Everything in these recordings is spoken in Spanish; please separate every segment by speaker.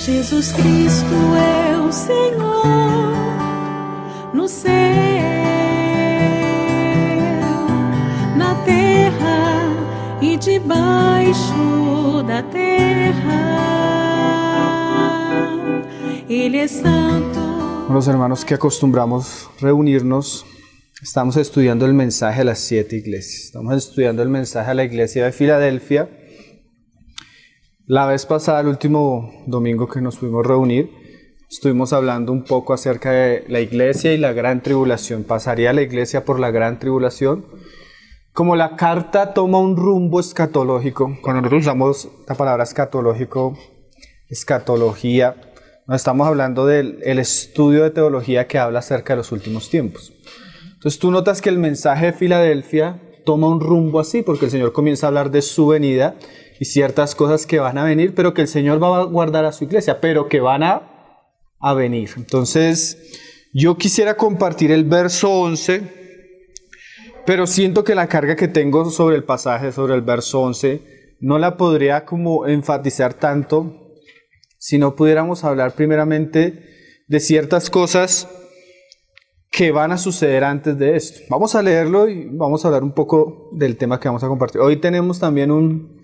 Speaker 1: Jesus Cristo é o Senhor no céu, na terra e debaixo da terra. Ele é santo.
Speaker 2: Los hermanos que acostumbramos reunirnos, estamos estudiando el mensaje a las 7 iglesias. Estamos estudiando el mensaje a la iglesia de Filadelfia. La vez pasada, el último domingo que nos pudimos reunir, estuvimos hablando un poco acerca de la iglesia y la gran tribulación. ¿Pasaría la iglesia por la gran tribulación? Como la carta toma un rumbo escatológico, cuando nosotros usamos la palabra escatológico, escatología, nos estamos hablando del estudio de teología que habla acerca de los últimos tiempos. Entonces tú notas que el mensaje de Filadelfia toma un rumbo así, porque el Señor comienza a hablar de su venida y ciertas cosas que van a venir, pero que el Señor va a guardar a su iglesia, pero que van a venir. Entonces yo quisiera compartir el verso 11, pero siento que la carga que tengo sobre el pasaje, sobre el verso 11, no la podría como enfatizar tanto si no pudiéramos hablar primeramente de ciertas cosas que van a suceder antes de esto. Vamos a leerlo y vamos a hablar un poco del tema que vamos a compartir. Hoy tenemos también un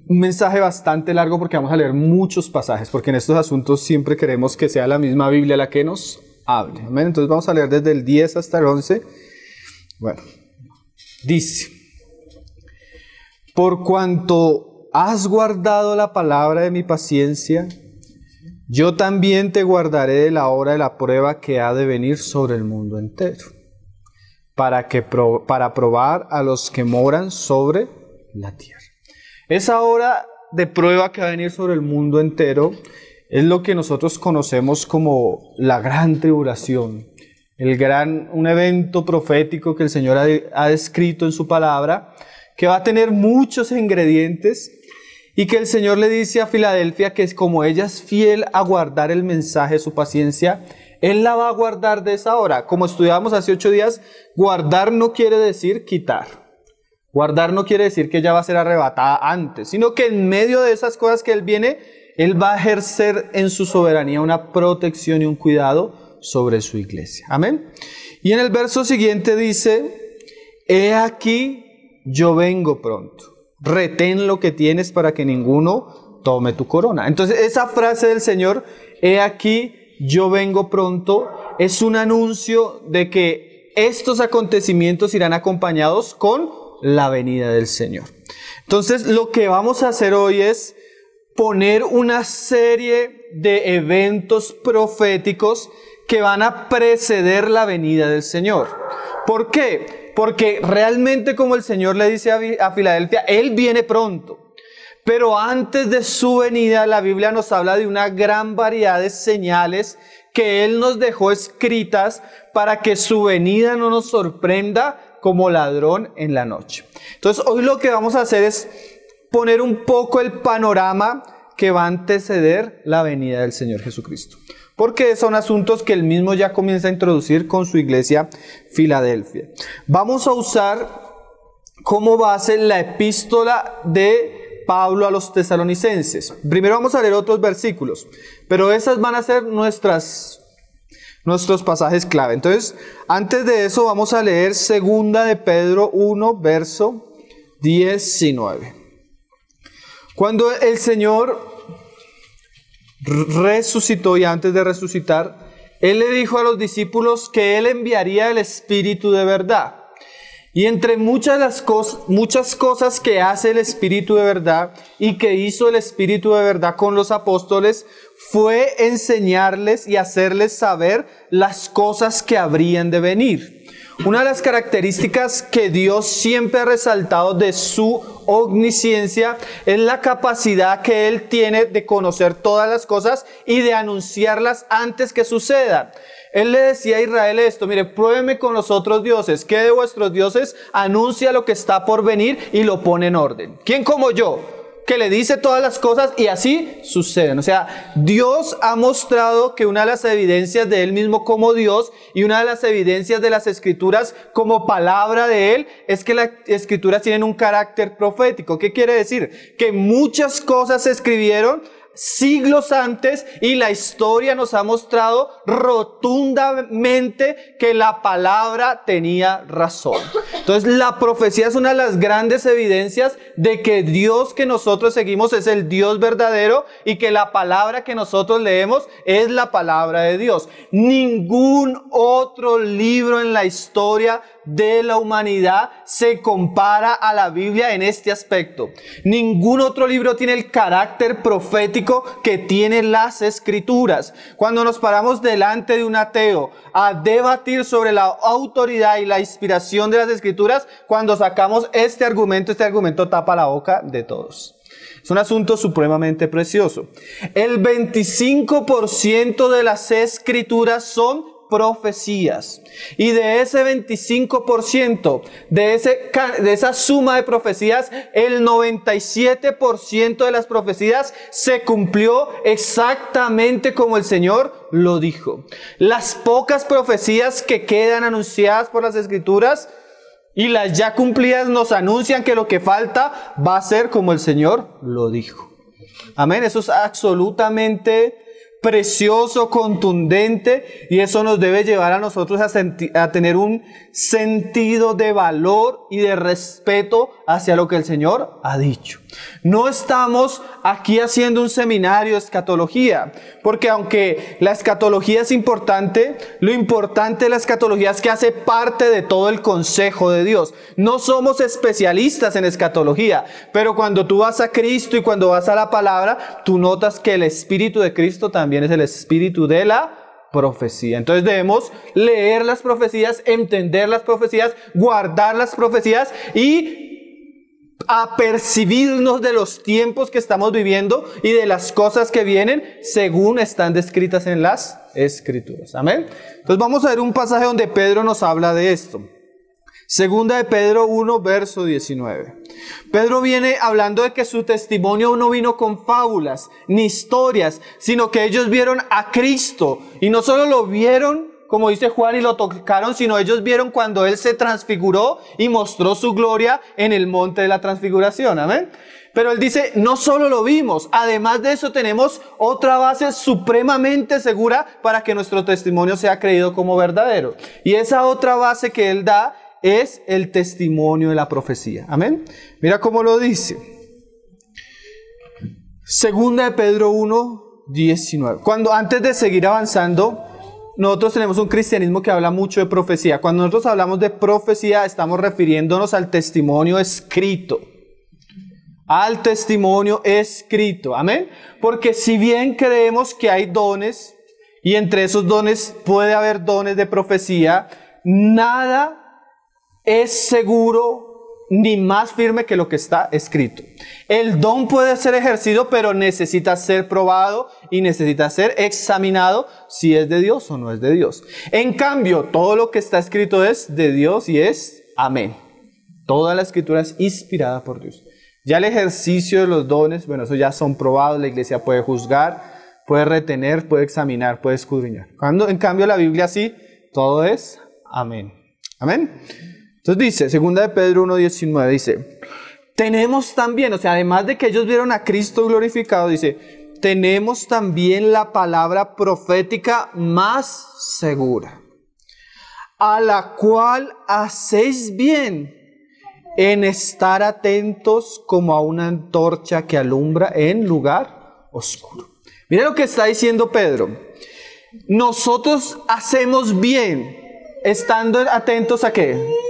Speaker 2: mensaje bastante largo porque vamos a leer muchos pasajes, porque en estos asuntos siempre queremos que sea la misma Biblia la que nos hable. ¿Amén? Entonces vamos a leer desde el 10 hasta el 11. Bueno, dice: por cuanto has guardado la palabra de mi paciencia, yo también te guardaré de la hora de la prueba que ha de venir sobre el mundo entero, para probar a los que moran sobre la tierra. Esa hora de prueba que va a venir sobre el mundo entero es lo que nosotros conocemos como la gran tribulación, un evento profético que el Señor ha descrito en su palabra, que va a tener muchos ingredientes y que el Señor le dice a Filadelfia que es como ella es fiel a guardar el mensaje de su paciencia, Él la va a guardar de esa hora. Como estudiábamos hace 8 días, guardar no quiere decir quitar. Guardar no quiere decir que ella va a ser arrebatada antes, sino que en medio de esas cosas que Él viene, Él va a ejercer en su soberanía una protección y un cuidado sobre su iglesia. Amén. Y en el verso siguiente dice: he aquí, yo vengo pronto. Retén lo que tienes para que ninguno tome tu corona. Entonces esa frase del Señor, he aquí, yo vengo pronto, es un anuncio de que estos acontecimientos irán acompañados con la venida del Señor. Entonces lo que vamos a hacer hoy es poner una serie de eventos proféticos que van a preceder la venida del Señor. ¿Por qué? Porque realmente, como el Señor le dice a Filadelfia, Él viene pronto. Pero antes de su venida, la Biblia nos habla de una gran variedad de señales que Él nos dejó escritas para que su venida no nos sorprenda como ladrón en la noche. Entonces, hoy lo que vamos a hacer es poner un poco el panorama que va a anteceder la venida del Señor Jesucristo, porque son asuntos que Él mismo ya comienza a introducir con su iglesia Filadelfia. Vamos a usar como base la epístola de Pablo a los tesalonicenses. Primero vamos a leer otros versículos, pero esas van a ser nuestros pasajes clave. Entonces, antes de eso vamos a leer 2 de Pedro 1, verso 19. Cuando el Señor resucitó, y antes de resucitar, Él le dijo a los discípulos que Él enviaría el Espíritu de verdad. Y entre muchas cosas que hace el Espíritu de verdad y que hizo el Espíritu de verdad con los apóstoles, fue enseñarles y hacerles saber las cosas que habrían de venir. Una de las características que Dios siempre ha resaltado de su omnisciencia es la capacidad que Él tiene de conocer todas las cosas y de anunciarlas antes que sucedan. Él le decía a Israel esto: mire, pruébeme con los otros dioses. ¿Qué de vuestros dioses? Anuncia lo que está por venir y lo pone en orden. ¿Quién como yo? Que le dice todas las cosas y así suceden. O sea, Dios ha mostrado que una de las evidencias de Él mismo como Dios y una de las evidencias de las Escrituras como palabra de Él es que las Escrituras tienen un carácter profético. ¿Qué quiere decir? Que muchas cosas se escribieron siglos antes y la historia nos ha mostrado rotundamente que la palabra tenía razón. Entonces la profecía es una de las grandes evidencias de que Dios que nosotros seguimos es el Dios verdadero y que la palabra que nosotros leemos es la palabra de Dios. Ningún otro libro en la historia de la humanidad se compara a la Biblia en este aspecto. Ningún otro libro tiene el carácter profético que tienen las Escrituras. Cuando nos paramos delante de un ateo a debatir sobre la autoridad y la inspiración de las Escrituras, cuando sacamos este argumento tapa la boca de todos. Es un asunto supremamente precioso. El 25% de las Escrituras son profecías. Y de ese 25%, de esa suma de profecías, el 97% de las profecías se cumplió exactamente como el Señor lo dijo. Las pocas profecías que quedan anunciadas por las Escrituras y las ya cumplidas nos anuncian que lo que falta va a ser como el Señor lo dijo. Amén. Eso es absolutamente precioso, contundente, y eso nos debe llevar a nosotros a tener un sentido de valor y de respeto hacia lo que el Señor ha dicho. No estamos aquí haciendo un seminario de escatología, porque aunque la escatología es importante, lo importante de la escatología es que hace parte de todo el consejo de Dios. No somos especialistas en escatología, pero cuando tú vas a Cristo y cuando vas a la palabra, tú notas que el Espíritu de Cristo también es el espíritu de la profecía. Entonces debemos leer las profecías, entender las profecías, guardar las profecías y apercibirnos de los tiempos que estamos viviendo y de las cosas que vienen según están descritas en las Escrituras. Amén. Entonces vamos a ver un pasaje donde Pedro nos habla de esto. Segunda de Pedro 1, verso 19. Pedro viene hablando de que su testimonio no vino con fábulas ni historias, sino que ellos vieron a Cristo. Y no solo lo vieron, como dice Juan, y lo tocaron, sino ellos vieron cuando Él se transfiguró y mostró su gloria en el monte de la transfiguración. Amén. Pero él dice, no solo lo vimos, además de eso tenemos otra base supremamente segura para que nuestro testimonio sea creído como verdadero. Y esa otra base que él da es el testimonio de la profecía. Amén. Mira cómo lo dice. Segunda de Pedro 1, 19. Antes de seguir avanzando, nosotros tenemos un cristianismo que habla mucho de profecía. Cuando nosotros hablamos de profecía, estamos refiriéndonos al testimonio escrito. Al testimonio escrito. Amén. Porque si bien creemos que hay dones, y entre esos dones puede haber dones de profecía, nada es seguro ni más firme que lo que está escrito. El don puede ser ejercido, pero necesita ser probado y necesita ser examinado si es de Dios o no es de Dios. En cambio, todo lo que está escrito es de Dios y es amén. Toda la escritura es inspirada por Dios. Ya el ejercicio de los dones, bueno, eso ya son probados, la iglesia puede juzgar, puede retener, puede examinar, puede escudriñar. En cambio la Biblia sí, todo es amén. Amén. Entonces dice, segunda de Pedro 1:19, dice, tenemos también, o sea, además de que ellos vieron a Cristo glorificado, dice, tenemos también la palabra profética más segura, a la cual hacéis bien en estar atentos como a una antorcha que alumbra en lugar oscuro. Mira lo que está diciendo Pedro. Nosotros hacemos bien estando atentos ¿a qué?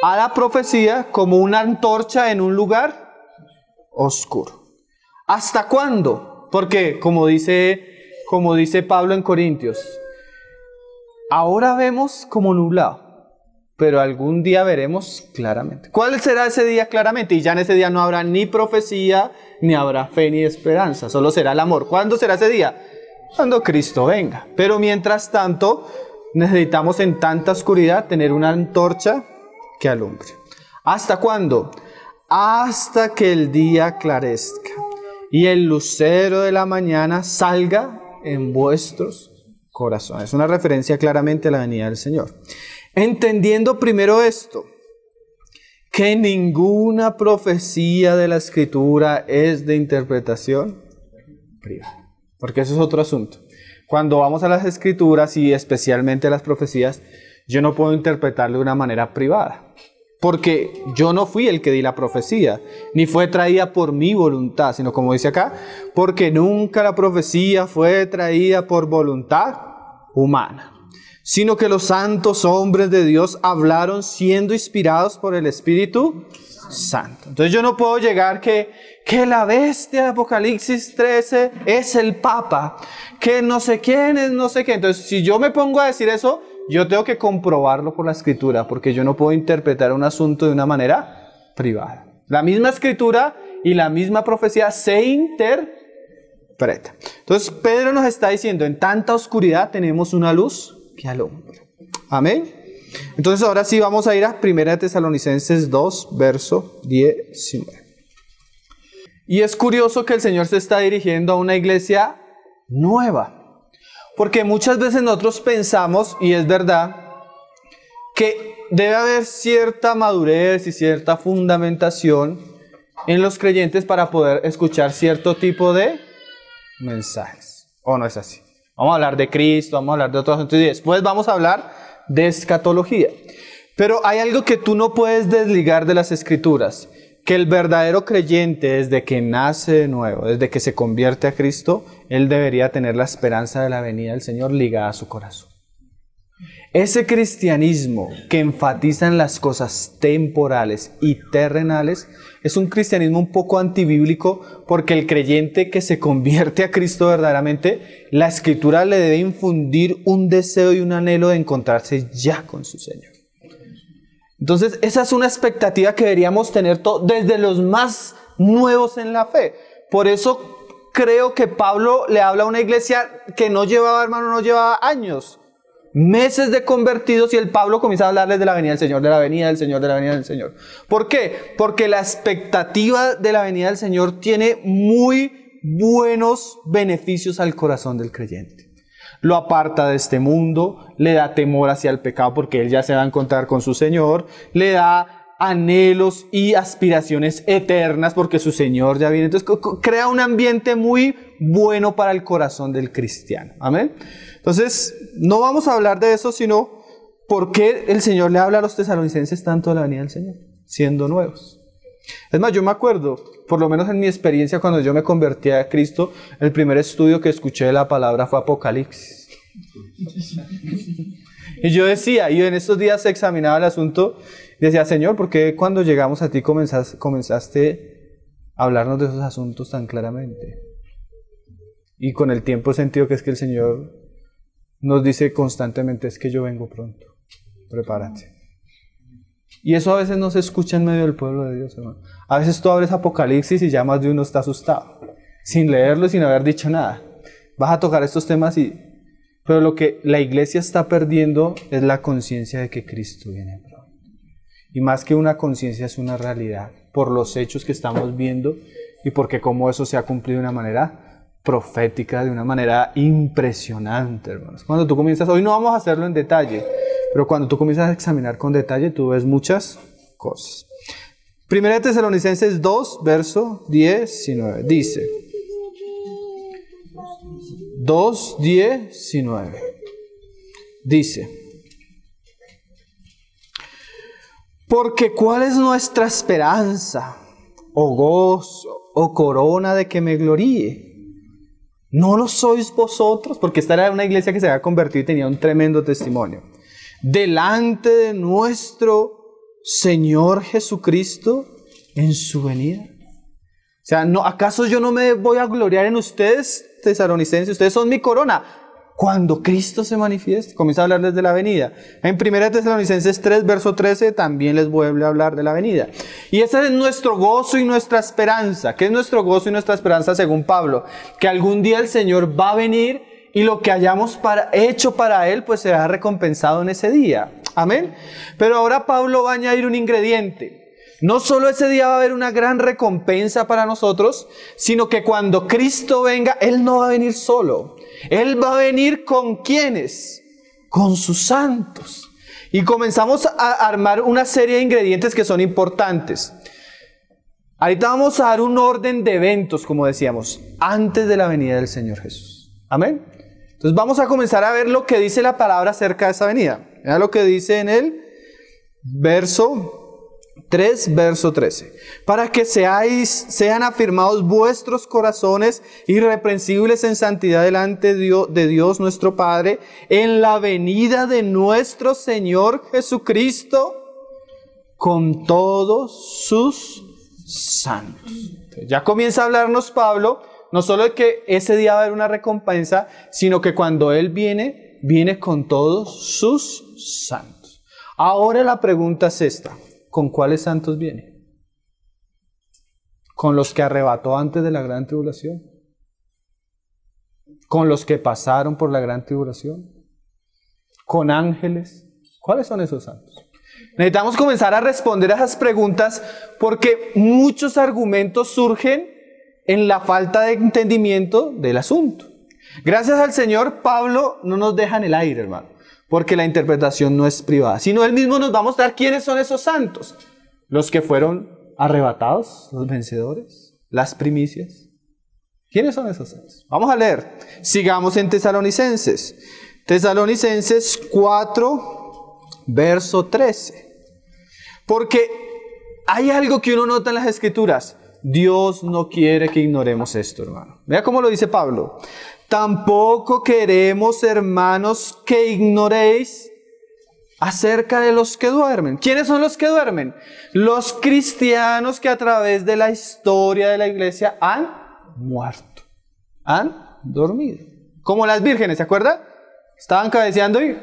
Speaker 2: A la profecía como una antorcha en un lugar oscuro. ¿Hasta cuándo? Porque como dice Pablo en Corintios, ahora vemos como nublado, pero algún día veremos claramente. ¿Cuál será ese día claramente? Y ya en ese día no habrá ni profecía, ni habrá fe, ni esperanza, solo será el amor. ¿Cuándo será ese día? Cuando Cristo venga. Pero mientras tanto, necesitamos en tanta oscuridad tener una antorcha que alumbre. ¿Hasta cuándo? Hasta que el día aclarezca y el lucero de la mañana salga en vuestros corazones. Es una referencia claramente a la venida del Señor. Entendiendo primero esto, que ninguna profecía de la Escritura es de interpretación privada. Porque eso es otro asunto. Cuando vamos a las escrituras y especialmente a las profecías, yo no puedo interpretarlo de una manera privada. Porque yo no fui el que di la profecía, ni fue traída por mi voluntad, sino como dice acá, porque nunca la profecía fue traída por voluntad humana, sino que los santos hombres de Dios hablaron siendo inspirados por el Espíritu Santo. Entonces yo no puedo llegar que la bestia de Apocalipsis 13 es el Papa, que no sé quién es no sé qué. Entonces si yo me pongo a decir eso, yo tengo que comprobarlo por la Escritura, porque yo no puedo interpretar un asunto de una manera privada. La misma Escritura y la misma profecía se interpreta. Entonces Pedro nos está diciendo, en tanta oscuridad tenemos una luz que alumbra. Amén. Entonces ahora sí vamos a ir a 1 Tesalonicenses 2, verso 19. Y es curioso que el Señor se está dirigiendo a una iglesia nueva. Porque muchas veces nosotros pensamos, y es verdad, que debe haber cierta madurez y cierta fundamentación en los creyentes para poder escuchar cierto tipo de mensajes. ¿O no es así? Vamos a hablar de Cristo, vamos a hablar de otros asuntos y después vamos a hablar de escatología. Pero hay algo que tú no puedes desligar de las Escrituras, que el verdadero creyente, desde que nace de nuevo, desde que se convierte a Cristo, él debería tener la esperanza de la venida del Señor ligada a su corazón. Ese cristianismo que enfatiza en las cosas temporales y terrenales es un cristianismo un poco antibíblico, porque el creyente que se convierte a Cristo verdaderamente, la Escritura le debe infundir un deseo y un anhelo de encontrarse ya con su Señor. Entonces esa es una expectativa que deberíamos tener desde los más nuevos en la fe. Por eso creo que Pablo le habla a una iglesia que no llevaba años, meses de convertidos, y el Pablo comienza a hablarles de la venida del Señor, de la venida del Señor, de la venida del Señor. ¿Por qué? Porque la expectativa de la venida del Señor tiene muy buenos beneficios al corazón del creyente. Lo aparta de este mundo, le da temor hacia el pecado porque él ya se va a encontrar con su Señor, le da anhelos y aspiraciones eternas porque su Señor ya viene. Entonces crea un ambiente muy bueno para el corazón del cristiano. Amén. Entonces no vamos a hablar de eso, sino por qué el Señor le habla a los tesalonicenses tanto de la venida del Señor, siendo nuevos. Es más, yo me acuerdo, por lo menos en mi experiencia cuando yo me convertí a Cristo, el primer estudio que escuché de la palabra fue Apocalipsis. Y yo decía, y en estos días examinaba el asunto, y decía, Señor, ¿por qué cuando llegamos a ti comenzaste a hablarnos de esos asuntos tan claramente? Y con el tiempo he sentido que es que el Señor nos dice constantemente, es que yo vengo pronto, prepárate. Y eso a veces no se escucha en medio del pueblo de Dios, hermano. A veces tú abres Apocalipsis y ya más de uno está asustado, sin leerlo y sin haber dicho nada. Vas a tocar estos temas pero lo que la iglesia está perdiendo es la conciencia de que Cristo viene pronto. Y más que una conciencia, es una realidad por los hechos que estamos viendo y porque como eso se ha cumplido de una manera profética, de una manera impresionante, hermanos. Cuando tú comienzas, hoy no vamos a hacerlo en detalle, pero cuando tú comienzas a examinar con detalle, tú ves muchas cosas. 1 Tesalonicenses 2, verso 19, dice... 2:19 dice: porque ¿cuál es nuestra esperanza, o gozo, o corona de que me gloríe? ¿No lo sois vosotros? Porque esta era una iglesia que se había convertido y tenía un tremendo testimonio. Delante de nuestro Señor Jesucristo en su venida. O sea, ¿acaso yo no me voy a gloriar en ustedes, tesalonicenses? Ustedes son mi corona. Cuando Cristo se manifieste, comienza a hablarles de la venida. En 1 Tesalonicenses 3, verso 13, también les vuelve a hablar de la venida. Y ese es nuestro gozo y nuestra esperanza. ¿Qué es nuestro gozo y nuestra esperanza según Pablo? Que algún día el Señor va a venir y lo que hayamos hecho para Él, pues será recompensado en ese día. Amén. Pero ahora Pablo va a añadir un ingrediente. No solo ese día va a haber una gran recompensa para nosotros, sino que cuando Cristo venga, Él no va a venir solo. Él va a venir ¿con quiénes? Con sus santos. Y comenzamos a armar una serie de ingredientes que son importantes. Ahorita vamos a dar un orden de eventos, como decíamos, antes de la venida del Señor Jesús. Amén. Entonces vamos a comenzar a ver lo que dice la palabra acerca de esa venida. Mira lo que dice en el verso 3, verso 13. Para que sean afirmados vuestros corazones irreprensibles en santidad delante de Dios nuestro Padre, en la venida de nuestro Señor Jesucristo con todos sus santos. Ya comienza a hablarnos Pablo, no solo de que ese día va a haber una recompensa, sino que cuando Él viene, viene con todos sus santos. Ahora la pregunta es esta: ¿con cuáles santos viene? ¿Con los que arrebató antes de la gran tribulación? ¿Con los que pasaron por la gran tribulación? ¿Con ángeles? ¿Cuáles son esos santos? Necesitamos comenzar a responder a esas preguntas porque muchos argumentos surgen en la falta de entendimiento del asunto. Gracias al Señor, Pablo no nos deja en el aire, hermano, porque la interpretación no es privada, sino Él mismo nos va a mostrar quiénes son esos santos. Los que fueron arrebatados, los vencedores, las primicias. ¿Quiénes son esos santos? Vamos a leer. Sigamos en Tesalonicenses. Tesalonicenses 4, verso 13. Porque hay algo que uno nota en las Escrituras. Dios no quiere que ignoremos esto, hermano. Vea cómo lo dice Pablo. Tampoco queremos, hermanos, que ignoréis acerca de los que duermen. ¿Quiénes son los que duermen? Los cristianos que a través de la historia de la iglesia han muerto, han dormido. Como las vírgenes, ¿se acuerda? Estaban cabeceando y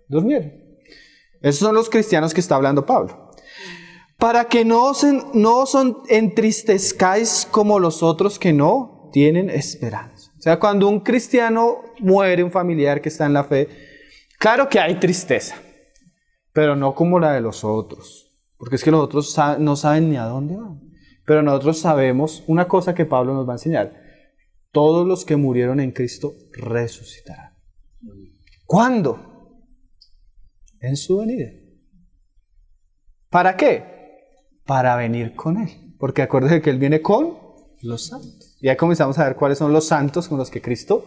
Speaker 2: durmieron. Esos son los cristianos que está hablando Pablo. Para que no os entristezcáis como los otros que no tienen esperanza. O sea, cuando un cristiano muere, un familiar que está en la fe, claro que hay tristeza, pero no como la de los otros. Porque es que los otros no saben ni a dónde van. Pero nosotros sabemos una cosa que Pablo nos va a enseñar. Todos los que murieron en Cristo resucitarán. ¿Cuándo? En su venida. ¿Para qué? Para venir con Él. Porque acuérdense que Él viene con los santos. Y ya comenzamos a ver cuáles son los santos con los que Cristo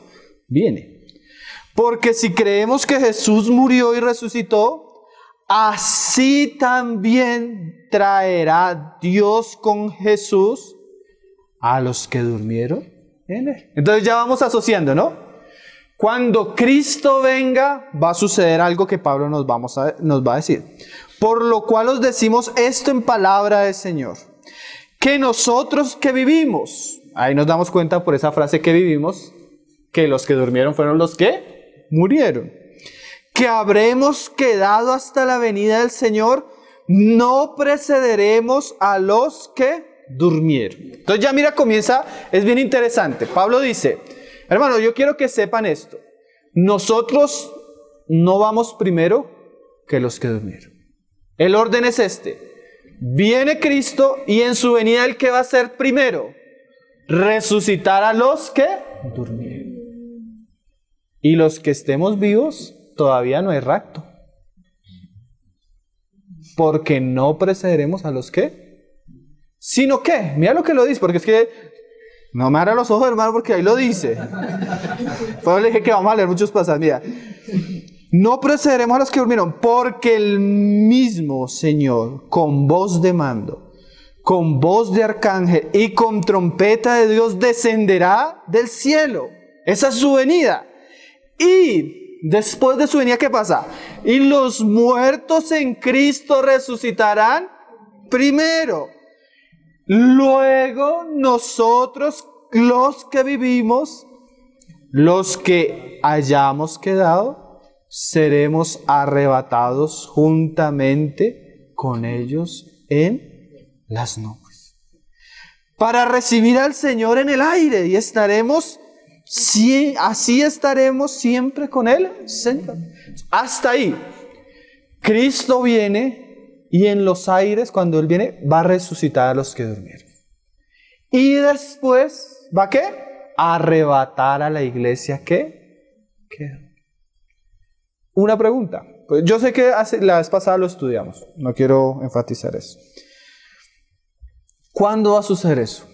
Speaker 2: viene. Porque si creemos que Jesús murió y resucitó, así también traerá Dios con Jesús a los que durmieron en Él. Entonces ya vamos asociando, ¿no? Cuando Cristo venga, va a suceder algo que Pablo nos va a decir. Por lo cual os decimos esto en palabra del Señor, que nosotros que vivimos, ahí nos damos cuenta por esa frase que vivimos, que los que durmieron fueron los que murieron, que habremos quedado hasta la venida del Señor, no precederemos a los que durmieron. Entonces ya mira, comienza, es bien interesante. Pablo dice, hermano, yo quiero que sepan esto, nosotros no vamos primero que los que durmieron. El orden es este: viene Cristo y en su venida ¿el que va a ser primero? Resucitar a los que durmieron. Y los que estemos vivos, todavía no hay rapto. Porque no precederemos a los que, sino que, mira lo que lo dice, porque es que no me abra los ojos, hermano, porque ahí lo dice. Pues le dije que vamos a leer muchos pasajes, mira. No precederemos a los que durmieron, porque el mismo Señor, con voz de mando, con voz de arcángel y con trompeta de Dios, descenderá del cielo. Esa es su venida. Y después de su venida, ¿qué pasa? Y los muertos en Cristo resucitarán primero. Luego nosotros, los que vivimos, los que hayamos quedado, seremos arrebatados juntamente con ellos en las nubes, para recibir al Señor en el aire, y estaremos, así estaremos siempre con Él, Señor. Hasta ahí. Cristo viene y en los aires, cuando Él viene, va a resucitar a los que durmieron. Y después, ¿va a qué? A arrebatar a la iglesia que quedó. Una pregunta. Pues yo sé que la vez pasada lo estudiamos. No quiero enfatizar eso. ¿Cuándo va a suceder eso?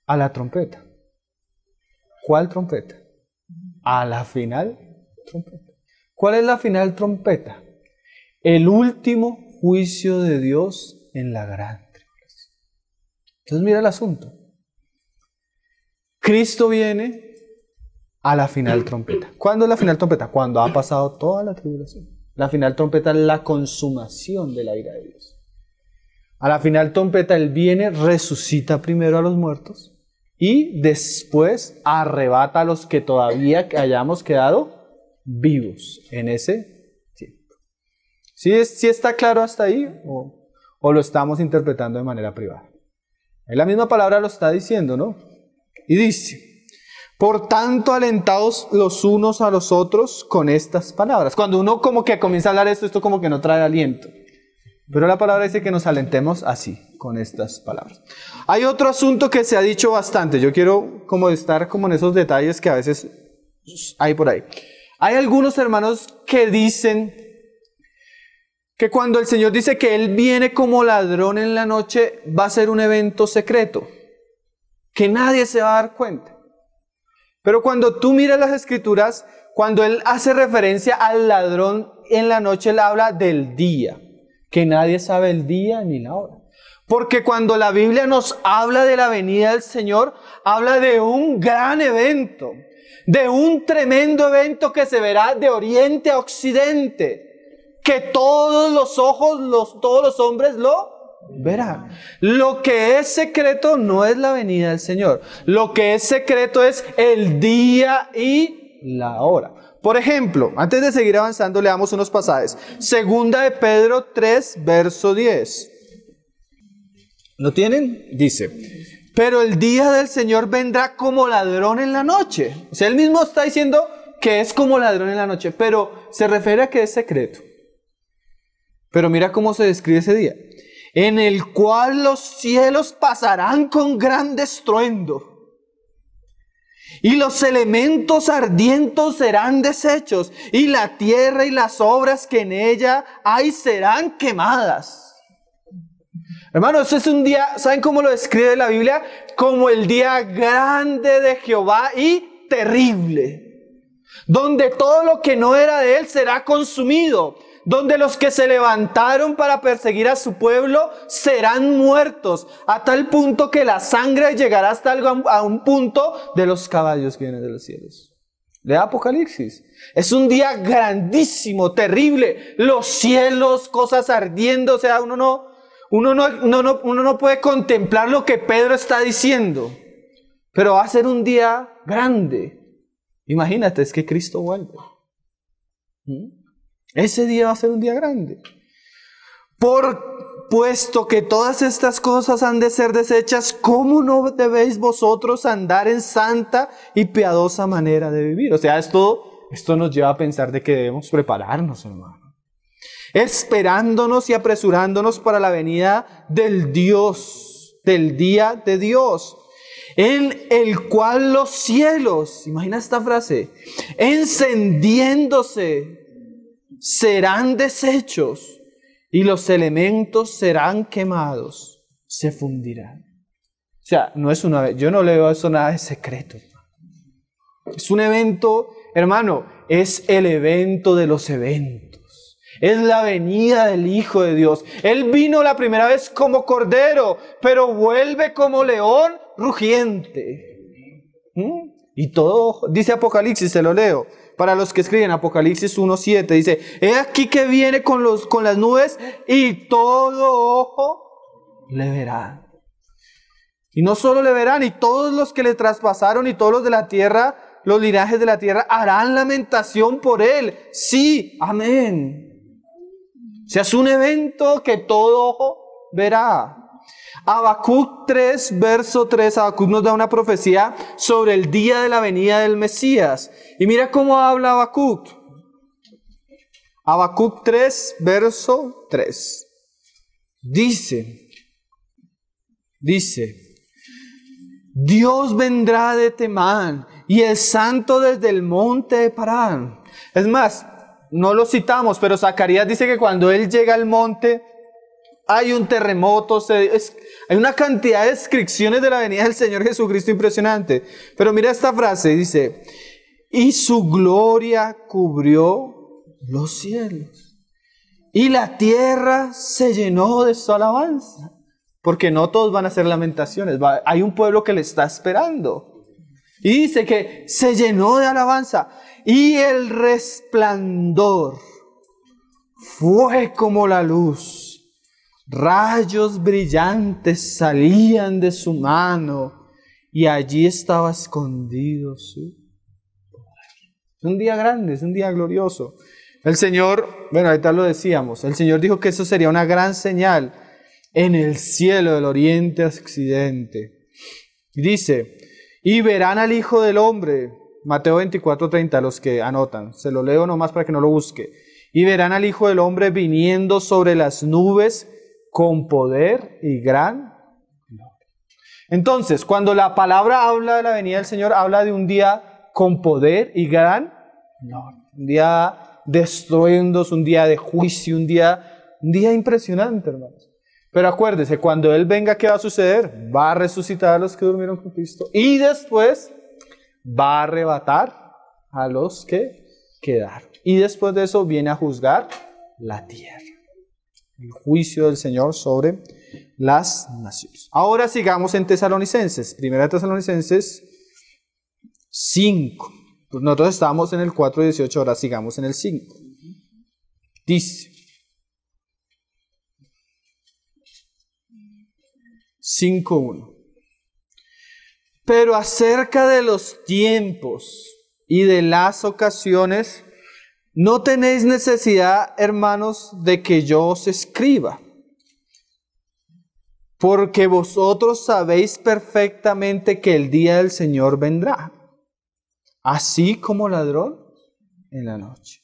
Speaker 2: A la trompeta. ¿Cuál trompeta? A la final trompeta. ¿Cuál es la final trompeta? El último juicio de Dios en la gran tribulación. Entonces mira el asunto. Cristo viene a la final trompeta. ¿Cuándo es la final trompeta? Cuando ha pasado toda la tribulación. La final trompeta es la consumación de la ira de Dios. A la final trompeta Él viene, resucita primero a los muertos y después arrebata a los que todavía hayamos quedado vivos en ese tiempo. ¿Sí está claro hasta ahí o lo estamos interpretando de manera privada? Es la misma palabra lo está diciendo, ¿no? Y dice, por tanto alentados los unos a los otros con estas palabras. Cuando uno como que comienza a hablar esto como que no trae aliento. Pero la palabra dice que nos alentemos así, con estas palabras. Hay otro asunto que se ha dicho bastante. Yo quiero como estar como en esos detalles que a veces hay por ahí. Hay algunos hermanos que dicen que cuando el Señor dice que Él viene como ladrón en la noche, va a ser un evento secreto, que nadie se va a dar cuenta. Pero cuando tú miras las Escrituras, cuando Él hace referencia al ladrón en la noche, Él habla del día, que nadie sabe el día ni la hora. Porque cuando la Biblia nos habla de la venida del Señor, habla de un gran evento, de un tremendo evento que se verá de oriente a occidente, que todos los ojos, todos los hombres lo verán. Lo que es secreto no es la venida del Señor. Lo que es secreto es el día y la hora. Por ejemplo, antes de seguir avanzando, leamos unos pasajes. Segunda de Pedro 3, verso 10. ¿Lo tienen? Dice, pero el día del Señor vendrá como ladrón en la noche. O sea, él mismo está diciendo que es como ladrón en la noche, pero se refiere a que es secreto. Pero mira cómo se describe ese día. En el cual los cielos pasarán con gran estruendo. Y los elementos ardientes serán deshechos, y la tierra y las obras que en ella hay serán quemadas. Hermanos, este es un día, ¿saben cómo lo describe la Biblia? Como el día grande de Jehová y terrible, donde todo lo que no era de Él será consumido, donde los que se levantaron para perseguir a su pueblo serán muertos, a tal punto que la sangre llegará hasta a un punto de los caballos que vienen de los cielos. Lea Apocalipsis. Es un día grandísimo, terrible. Los cielos, cosas ardiendo, o sea, uno no puede contemplar lo que Pedro está diciendo. Pero va a ser un día grande. Imagínate, es que Cristo vuelve. Ese día va a ser un día grande. Puesto que todas estas cosas han de ser deshechas, ¿cómo no debéis vosotros andar en santa y piadosa manera de vivir? O sea, esto nos lleva a pensar de que debemos prepararnos, hermano. Esperándonos y apresurándonos para la venida del día de Dios, en el cual los cielos, imagina esta frase, encendiéndose, serán deshechos y los elementos serán quemados, se fundirán. O sea, yo no le veo eso nada de secreto. Es un evento, hermano, es el evento de los eventos. Es la venida del Hijo de Dios. Él vino la primera vez como cordero, pero vuelve como león rugiente. Y todo, dice Apocalipsis, se lo leo. Para los que escriben Apocalipsis 1:7, dice, he aquí que viene con las nubes y todo ojo le verá. Y no solo le verán, y todos los que le traspasaron y todos los de la tierra, los linajes de la tierra, harán lamentación por él. Sí, amén. O sea, es un evento que todo ojo verá. Habacuc 3, verso 3, Habacuc nos da una profecía sobre el día de la venida del Mesías. Y mira cómo habla Habacuc. Habacuc 3, verso 3. Dice, Dios vendrá de Temán y el santo desde el monte de Parán. Es más, no lo citamos, pero Zacarías dice que cuando él llega al monte, hay un terremoto, Hay una cantidad de descripciones de la venida del Señor Jesucristo impresionante. Pero mira esta frase, dice, y su gloria cubrió los cielos, y la tierra se llenó de su alabanza. Porque no todos van a hacer lamentaciones, hay un pueblo que le está esperando. Y dice que se llenó de alabanza, y el resplandor fue como la luz. Rayos brillantes salían de su mano, y allí estaba escondido su poder. Es un día grande, es un día glorioso. El Señor, bueno, ahorita lo decíamos, el Señor dijo que eso sería una gran señal en el cielo del oriente a occidente. Y dice, y verán al Hijo del Hombre, Mateo 24:30, los que anotan, se lo leo nomás para que no lo busque. Y verán al Hijo del Hombre viniendo sobre las nubes con poder y gran gloria. Entonces, cuando la palabra habla de la venida del Señor, habla de un día con poder y gran gloria. Un día de estruendos, un día de juicio, un día impresionante, hermanos. Pero acuérdese, cuando Él venga, ¿qué va a suceder? Va a resucitar a los que durmieron con Cristo y después va a arrebatar a los que quedaron. Y después de eso viene a juzgar la tierra. El juicio del Señor sobre las naciones. Ahora sigamos en Tesalonicenses. Primera Tesalonicenses 5. Pues nosotros estamos en el 4:18, ahora sigamos en el 5. Dice 5:1. Pero acerca de los tiempos y de las ocasiones, no tenéis necesidad, hermanos, de que yo os escriba, porque vosotros sabéis perfectamente que el día del Señor vendrá, así como ladrón en la noche.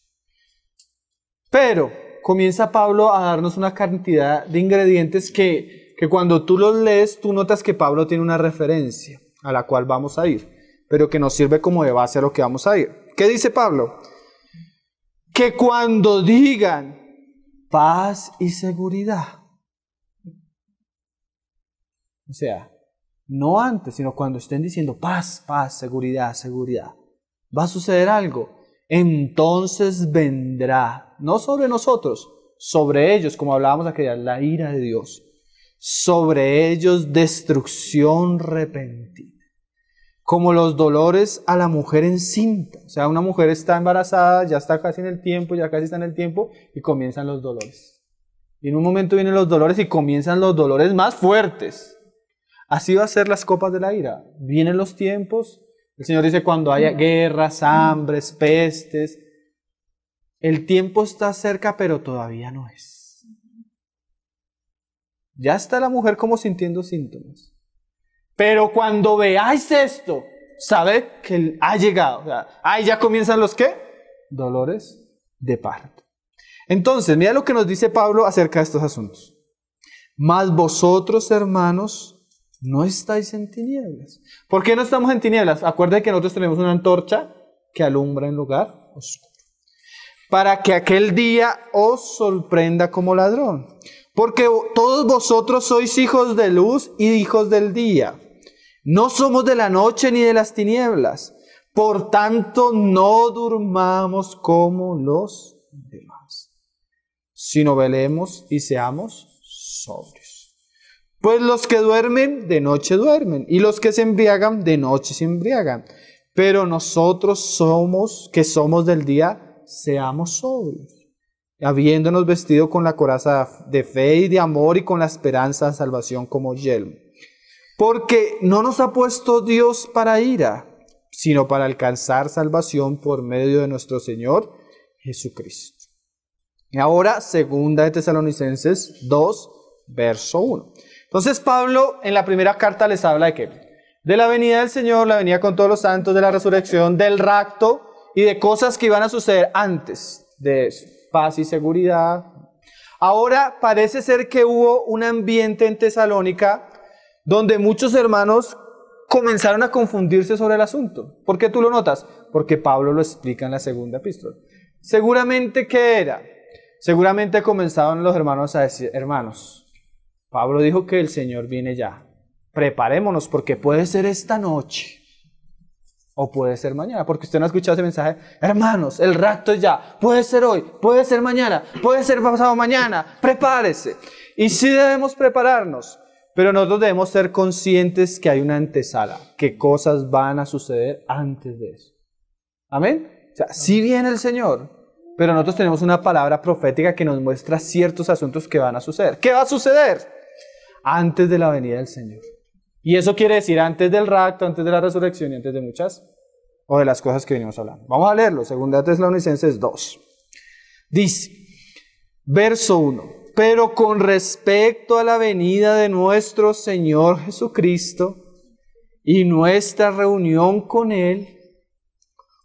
Speaker 2: Pero comienza Pablo a darnos una cantidad de ingredientes que cuando tú los lees, tú notas que Pablo tiene una referencia a la cual vamos a ir, pero que nos sirve como de base a lo que vamos a ir. ¿Qué dice Pablo? Que cuando digan paz y seguridad, o sea, no antes, sino cuando estén diciendo paz, paz, seguridad, seguridad, va a suceder algo. Entonces vendrá, no sobre nosotros, sobre ellos, como hablábamos aquella, la ira de Dios, sobre ellos destrucción repentina. Como los dolores a la mujer encinta. O sea, una mujer está embarazada, ya está casi en el tiempo, ya casi está en el tiempo, y comienzan los dolores. Y en un momento vienen los dolores y comienzan los dolores más fuertes. Así va a ser las copas de la ira. Vienen los tiempos. El Señor dice cuando haya guerras, hambres, pestes. El tiempo está cerca, pero todavía no es. Ya está la mujer como sintiendo síntomas. Pero cuando veáis esto, sabed que ha llegado. O sea, ahí ya comienzan los ¿qué? Dolores de parto. Entonces, mira lo que nos dice Pablo acerca de estos asuntos. Mas vosotros, hermanos, no estáis en tinieblas. ¿Por qué no estamos en tinieblas? Acuérdense que nosotros tenemos una antorcha que alumbra en lugar oscuro. Para que aquel día os sorprenda como ladrón. Porque todos vosotros sois hijos de luz y hijos del día. No somos de la noche ni de las tinieblas. Por tanto, no durmamos como los demás, sino velemos y seamos sobrios. Pues los que duermen, de noche duermen, y los que se embriagan, de noche se embriagan. Pero nosotros que somos del día, seamos sobrios, habiéndonos vestido con la coraza de fe y de amor y con la esperanza de salvación como yelmo. Porque no nos ha puesto Dios para ira, sino para alcanzar salvación por medio de nuestro Señor Jesucristo. Y ahora, segunda de Tesalonicenses 2, verso 1. Entonces Pablo en la primera carta les habla de ¿qué? De la venida del Señor, la venida con todos los santos, de la resurrección, del rapto y de cosas que iban a suceder antes de eso. Paz y seguridad. Ahora parece ser que hubo un ambiente en Tesalónica donde muchos hermanos comenzaron a confundirse sobre el asunto. ¿Por qué tú lo notas? Porque Pablo lo explica en la segunda epístola. Seguramente, ¿qué era? Seguramente comenzaron los hermanos a decir, hermanos, Pablo dijo que el Señor viene ya. Preparémonos porque puede ser esta noche o puede ser mañana, porque usted no ha escuchado ese mensaje. Hermanos, el rapto es ya, puede ser hoy, puede ser mañana, puede ser pasado mañana, prepárese. Y sí debemos prepararnos, pero nosotros debemos ser conscientes que hay una antesala, que cosas van a suceder antes de eso. Amén. O sea, sí viene el Señor, pero nosotros tenemos una palabra profética que nos muestra ciertos asuntos que van a suceder. ¿Qué va a suceder? Antes de la venida del Señor. Y eso quiere decir antes del rapto, antes de la resurrección y antes de muchas o de las cosas que venimos hablando. Vamos a leerlo, 2 Tesalonicenses 2. Dice, verso 1, pero con respecto a la venida de nuestro Señor Jesucristo y nuestra reunión con Él,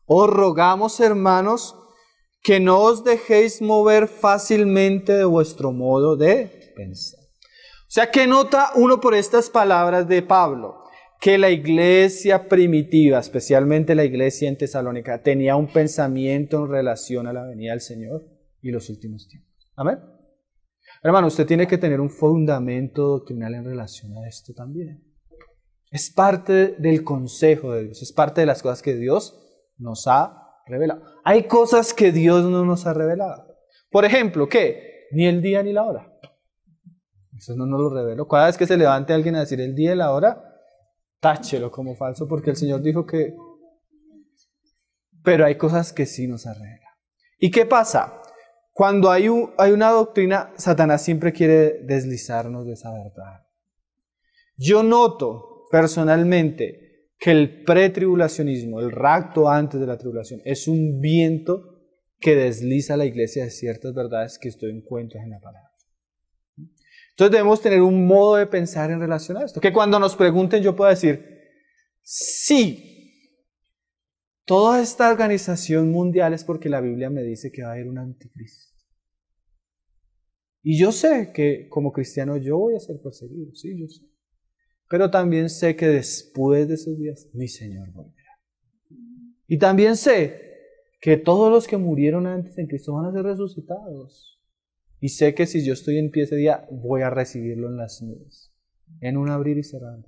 Speaker 2: os rogamos, hermanos, que no os dejéis mover fácilmente de vuestro modo de pensar. O sea, ¿qué nota uno por estas palabras de Pablo? Que la iglesia primitiva, especialmente la iglesia en Tesalónica, tenía un pensamiento en relación a la venida del Señor y los últimos tiempos. ¿Amén? Hermano, usted tiene que tener un fundamento doctrinal en relación a esto también. Es parte del consejo de Dios, es parte de las cosas que Dios nos ha revelado. Hay cosas que Dios no nos ha revelado. Por ejemplo, ¿qué? Ni el día ni la hora. Eso no nos lo reveló. Cada vez que se levante alguien a decir el día y la hora, táchelo como falso, porque el Señor dijo que... Pero hay cosas que sí nos ha revelado. ¿Y qué pasa? Cuando hay una doctrina, Satanás siempre quiere deslizarnos de esa verdad. Yo noto personalmente que el pretribulacionismo, el rapto antes de la tribulación, es un viento que desliza a la iglesia de ciertas verdades que estoy encuentras en la palabra. Entonces debemos tener un modo de pensar en relación a esto. Que cuando nos pregunten yo pueda decir, sí, toda esta organización mundial es porque la Biblia me dice que va a haber un anticristo. Y yo sé que como cristiano yo voy a ser perseguido, sí, yo sé. Pero también sé que después de esos días mi Señor volverá. Y también sé que todos los que murieron antes en Cristo van a ser resucitados. Y sé que si yo estoy en pie ese día, voy a recibirlo en las nubes, en un abrir y cerrar.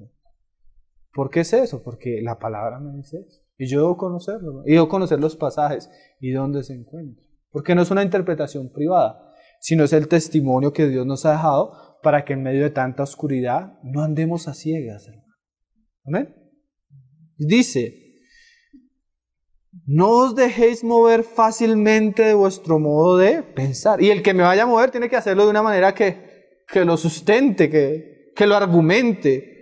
Speaker 2: ¿Por qué es eso? Porque la palabra me dice eso. Y yo debo conocerlo, y debo conocer los pasajes y dónde se encuentra. Porque no es una interpretación privada, sino es el testimonio que Dios nos ha dejado para que en medio de tanta oscuridad no andemos a ciegas, hermano. ¿Amén? Dice, no os dejéis mover fácilmente de vuestro modo de pensar. Y el que me vaya a mover tiene que hacerlo de una manera que lo sustente, que lo argumente.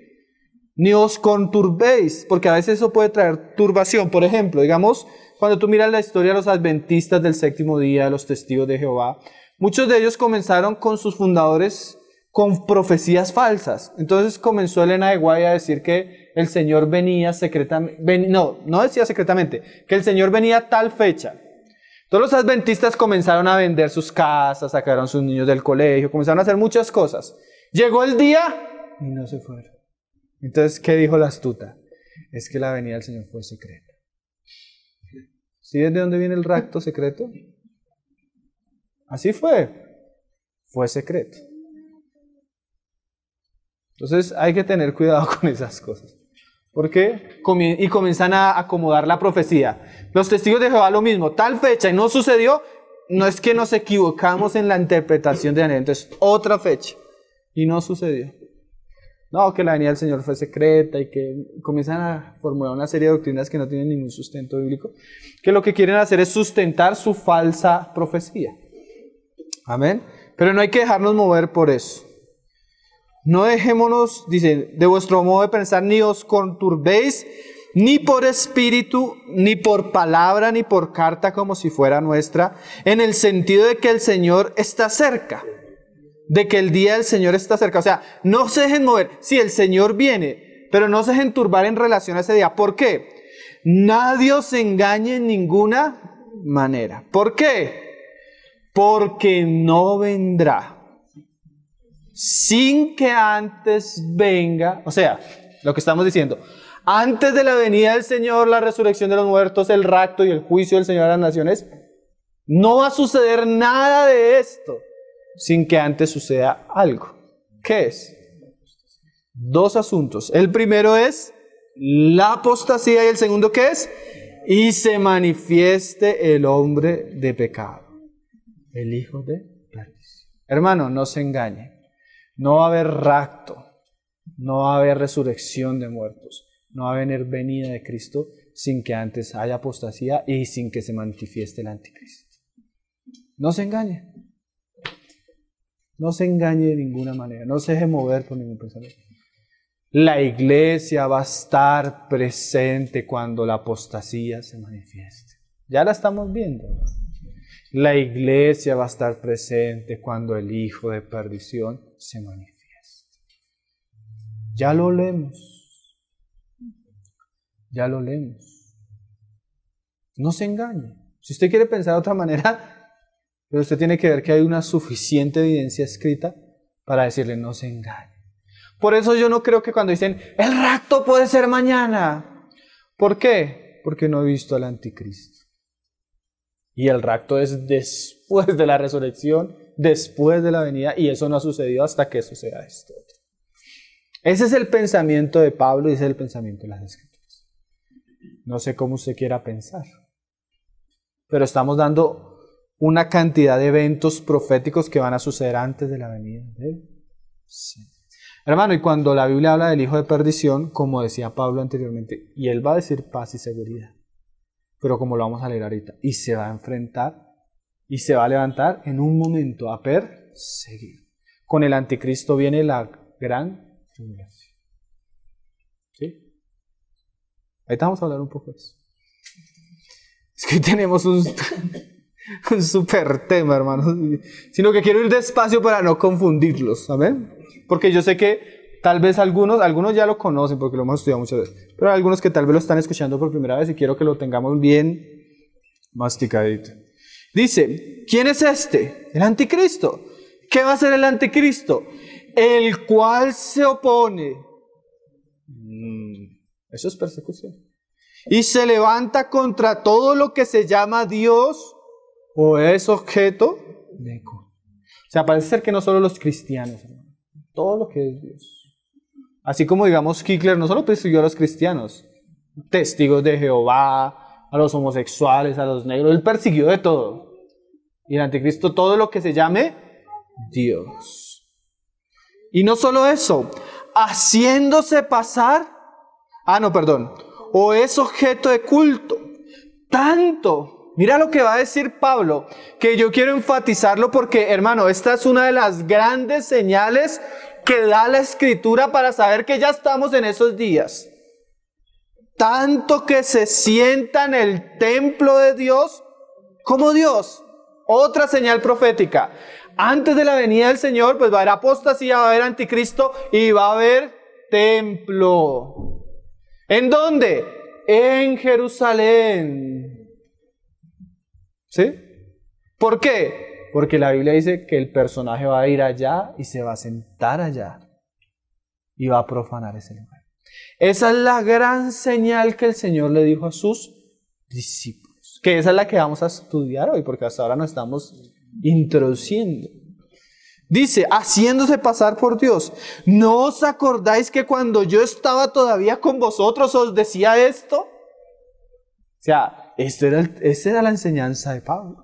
Speaker 2: Ni os conturbéis, porque a veces eso puede traer turbación. Por ejemplo, digamos, cuando tú miras la historia de los adventistas del séptimo día, los testigos de Jehová, muchos de ellos comenzaron con sus fundadores con profecías falsas. Entonces comenzó Elena de White a decir que el Señor venía secretamente, no decía secretamente, que el Señor venía a tal fecha. Todos los adventistas comenzaron a vender sus casas, sacaron sus niños del colegio, comenzaron a hacer muchas cosas. Llegó el día y no se fueron. Entonces, ¿qué dijo la astuta? Es que la venida del Señor fue secreta. ¿Sí ves de dónde viene el rapto secreto? Así fue secreto. Entonces hay que tener cuidado con esas cosas. ¿Por qué? Y comienzan a acomodar la profecía. Los testigos de Jehová lo mismo, tal fecha y no sucedió, no es que nos equivocamos en la interpretación de Daniel, entonces otra fecha y no sucedió. No, que la venida del Señor fue secreta y que comienzan a formular una serie de doctrinas que no tienen ningún sustento bíblico, que lo que quieren hacer es sustentar su falsa profecía. Amén. Pero no hay que dejarnos mover por eso. No dejémonos, dice, de vuestro modo de pensar, ni os conturbéis, ni por espíritu, ni por palabra, ni por carta como si fuera nuestra, en el sentido de que el Señor está cerca, de que el día del Señor está cerca. O sea, no se dejen mover. Sí, el Señor viene, pero no se dejen turbar en relación a ese día. ¿Por qué? Nadie os engañe en ninguna manera. ¿Por qué? Porque no vendrá sin que antes venga, o sea, lo que estamos diciendo, antes de la venida del Señor, la resurrección de los muertos, el rapto y el juicio del Señor a las naciones, no va a suceder nada de esto sin que antes suceda algo. ¿Qué es? Dos asuntos. El primero es la apostasía y el segundo, ¿qué es? Y se manifieste el hombre de pecado, el hijo de perdición. Hermano, no se engañe. No va a haber rapto, no va a haber resurrección de muertos, no va a venir venida de Cristo sin que antes haya apostasía y sin que se manifieste el anticristo. No se engañe. No se engañe de ninguna manera, no se deje mover por ningún pensamiento. La iglesia va a estar presente cuando la apostasía se manifieste. Ya la estamos viendo, ¿no? La iglesia va a estar presente cuando el hijo de perdición se manifieste. Ya lo leemos. Ya lo leemos. No se engañe. Si usted quiere pensar de otra manera, pero usted tiene que ver que hay una suficiente evidencia escrita para decirle no se engañe. Por eso yo no creo que cuando dicen el rapto puede ser mañana. ¿Por qué? Porque no he visto al anticristo. Y el rapto es después de la resurrección, después de la venida, y eso no ha sucedido hasta que suceda esto. Ese es el pensamiento de Pablo y ese es el pensamiento de las Escrituras. No sé cómo usted quiera pensar, pero estamos dando una cantidad de eventos proféticos que van a suceder antes de la venida del Señor. Hermano, y cuando la Biblia habla del hijo de perdición, como decía Pablo anteriormente, y él va a decir paz y seguridad, pero como lo vamos a leer ahorita, y se va a enfrentar y se va a levantar en un momento a perseguir. Con el anticristo viene la gran tribulación. ¿Sí? Ahorita vamos a hablar un poco de eso. Es que hoy tenemos un súper tema, hermanos. Sino que quiero ir despacio para no confundirlos. ¿Amén? Porque yo sé que tal vez algunos ya lo conocen porque lo hemos estudiado muchas veces. Pero hay algunos que tal vez lo están escuchando por primera vez y quiero que lo tengamos bien masticadito. Dice, ¿quién es este? El anticristo. ¿Qué va a hacer el anticristo? El cual se opone. Eso es persecución. Y se levanta contra todo lo que se llama Dios o es objeto de culto. O sea, parece ser que no solo los cristianos, hermano, todo lo que es Dios. Así como digamos Hitler no solo persiguió a los cristianos, testigos de Jehová, a los homosexuales, a los negros, él persiguió de todo. Y el anticristo todo lo que se llame Dios. Y no solo eso, haciéndose pasar, o es objeto de culto. Tanto, mira lo que va a decir Pablo, que yo quiero enfatizarlo porque, hermano, esta es una de las grandes señales que da la Escritura para saber que ya estamos en esos días. Tanto que se sienta en el templo de Dios como Dios. Otra señal profética. Antes de la venida del Señor, pues va a haber apostasía, va a haber anticristo y va a haber templo. ¿En dónde? En Jerusalén. ¿Sí? ¿Por qué? Porque la Biblia dice que el personaje va a ir allá y se va a sentar allá y va a profanar ese lugar. Esa es la gran señal que el Señor le dijo a sus discípulos. Que esa es la que vamos a estudiar hoy, porque hasta ahora nos estamos introduciendo. Dice, haciéndose pasar por Dios. ¿No os acordáis que cuando yo estaba todavía con vosotros os decía esto? O sea, esa era la enseñanza de Pablo.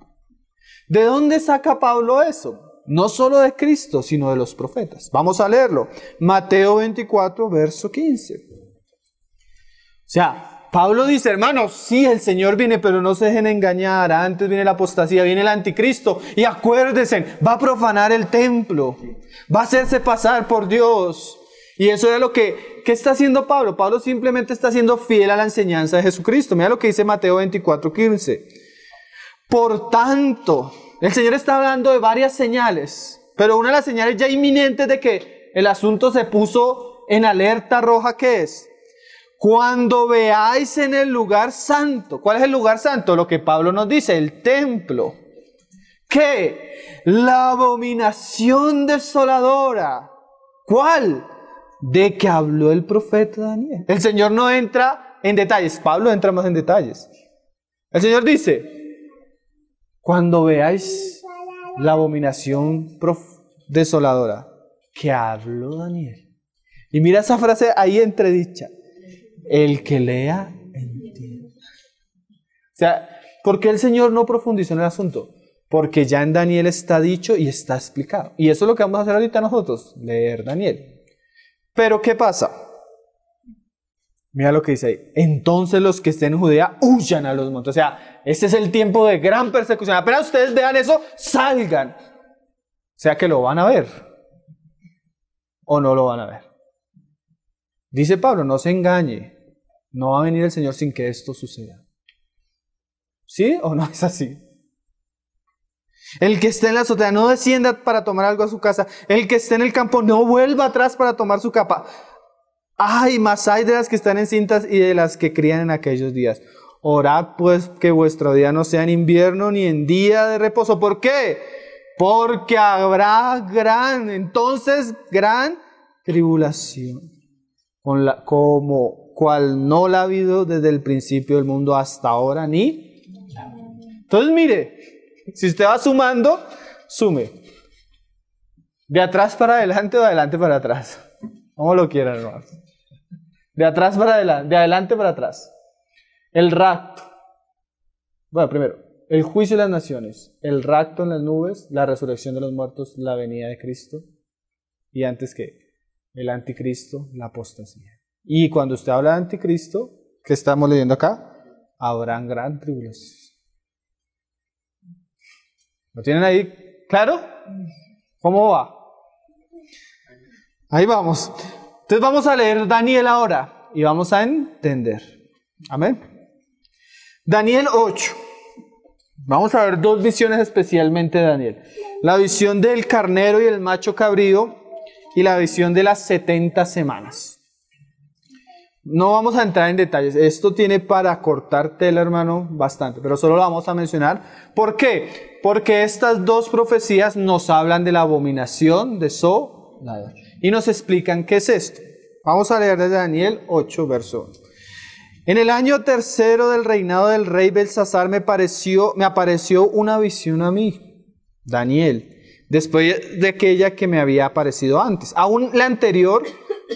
Speaker 2: ¿De dónde saca Pablo eso? No solo de Cristo, sino de los profetas. Vamos a leerlo. Mateo 24, verso 15. O sea, Pablo dice, hermanos, sí, el Señor viene, pero no se dejen engañar. Antes viene la apostasía, viene el anticristo. Y acuérdense, va a profanar el templo. Va a hacerse pasar por Dios. Y eso era lo que... ¿Qué está haciendo Pablo? Pablo simplemente está siendo fiel a la enseñanza de Jesucristo. Mira lo que dice Mateo 24, 15. Por tanto, el Señor está hablando de varias señales. Pero una de las señales ya inminentes de que el asunto se puso en alerta roja, ¿qué es? Cuando veáis en el lugar santo. ¿Cuál es el lugar santo? Lo que Pablo nos dice, el templo. ¿Qué? La abominación desoladora. ¿Cuál? De que habló el profeta Daniel. El Señor no entra en detalles. Pablo entra más en detalles. El Señor dice, cuando veáis la abominación desoladora. que habló Daniel. Y mira esa frase ahí entredicha. El que lea, entienda. O sea, ¿por qué el Señor no profundizó en el asunto? Porque ya en Daniel está dicho y está explicado. Y eso es lo que vamos a hacer ahorita nosotros, leer Daniel. Pero ¿qué pasa? Mira lo que dice ahí. Entonces los que estén en Judea huyan a los montes. O sea, este es el tiempo de gran persecución. Apenas ustedes vean eso, salgan. O sea que lo van a ver. ¿O no lo van a ver? Dice Pablo, no se engañe. No va a venir el Señor sin que esto suceda. ¿Sí o no es así? El que esté en la azotea no descienda para tomar algo a su casa. El que esté en el campo no vuelva atrás para tomar su capa. Ay, más hay de las que están encintas y de las que crían en aquellos días. Orad pues que vuestro día no sea en invierno ni en día de reposo. ¿Por qué? Porque habrá entonces gran tribulación, como cual no la ha habido desde el principio del mundo hasta ahora ni. Entonces mire, si usted va sumando, sume. De atrás para adelante o de adelante para atrás. Como lo quieran, hermanos. De atrás para adelante, de adelante para atrás. El rapto. Bueno, primero, el juicio de las naciones, el rapto en las nubes, la resurrección de los muertos, la venida de Cristo. Y antes que el anticristo, la apostasía. Y cuando usted habla de anticristo, ¿qué estamos leyendo acá? Habrán gran tribulación. ¿Lo tienen ahí claro? ¿Cómo va? Ahí vamos. Entonces vamos a leer Daniel ahora y vamos a entender. Amén. Daniel 8. Vamos a ver dos visiones especialmente de Daniel. La visión del carnero y el macho cabrío y la visión de las 70 semanas. No vamos a entrar en detalles. Esto tiene para cortar tela, hermano, bastante, pero solo lo vamos a mencionar. ¿Por qué? Porque estas dos profecías nos hablan de la abominación de Sodom y nos explican qué es esto. Vamos a leer desde Daniel 8, verso 1. En el año tercero del reinado del rey Belsasar me apareció una visión a mí, Daniel, después de aquella que me había aparecido antes. Aún la anterior,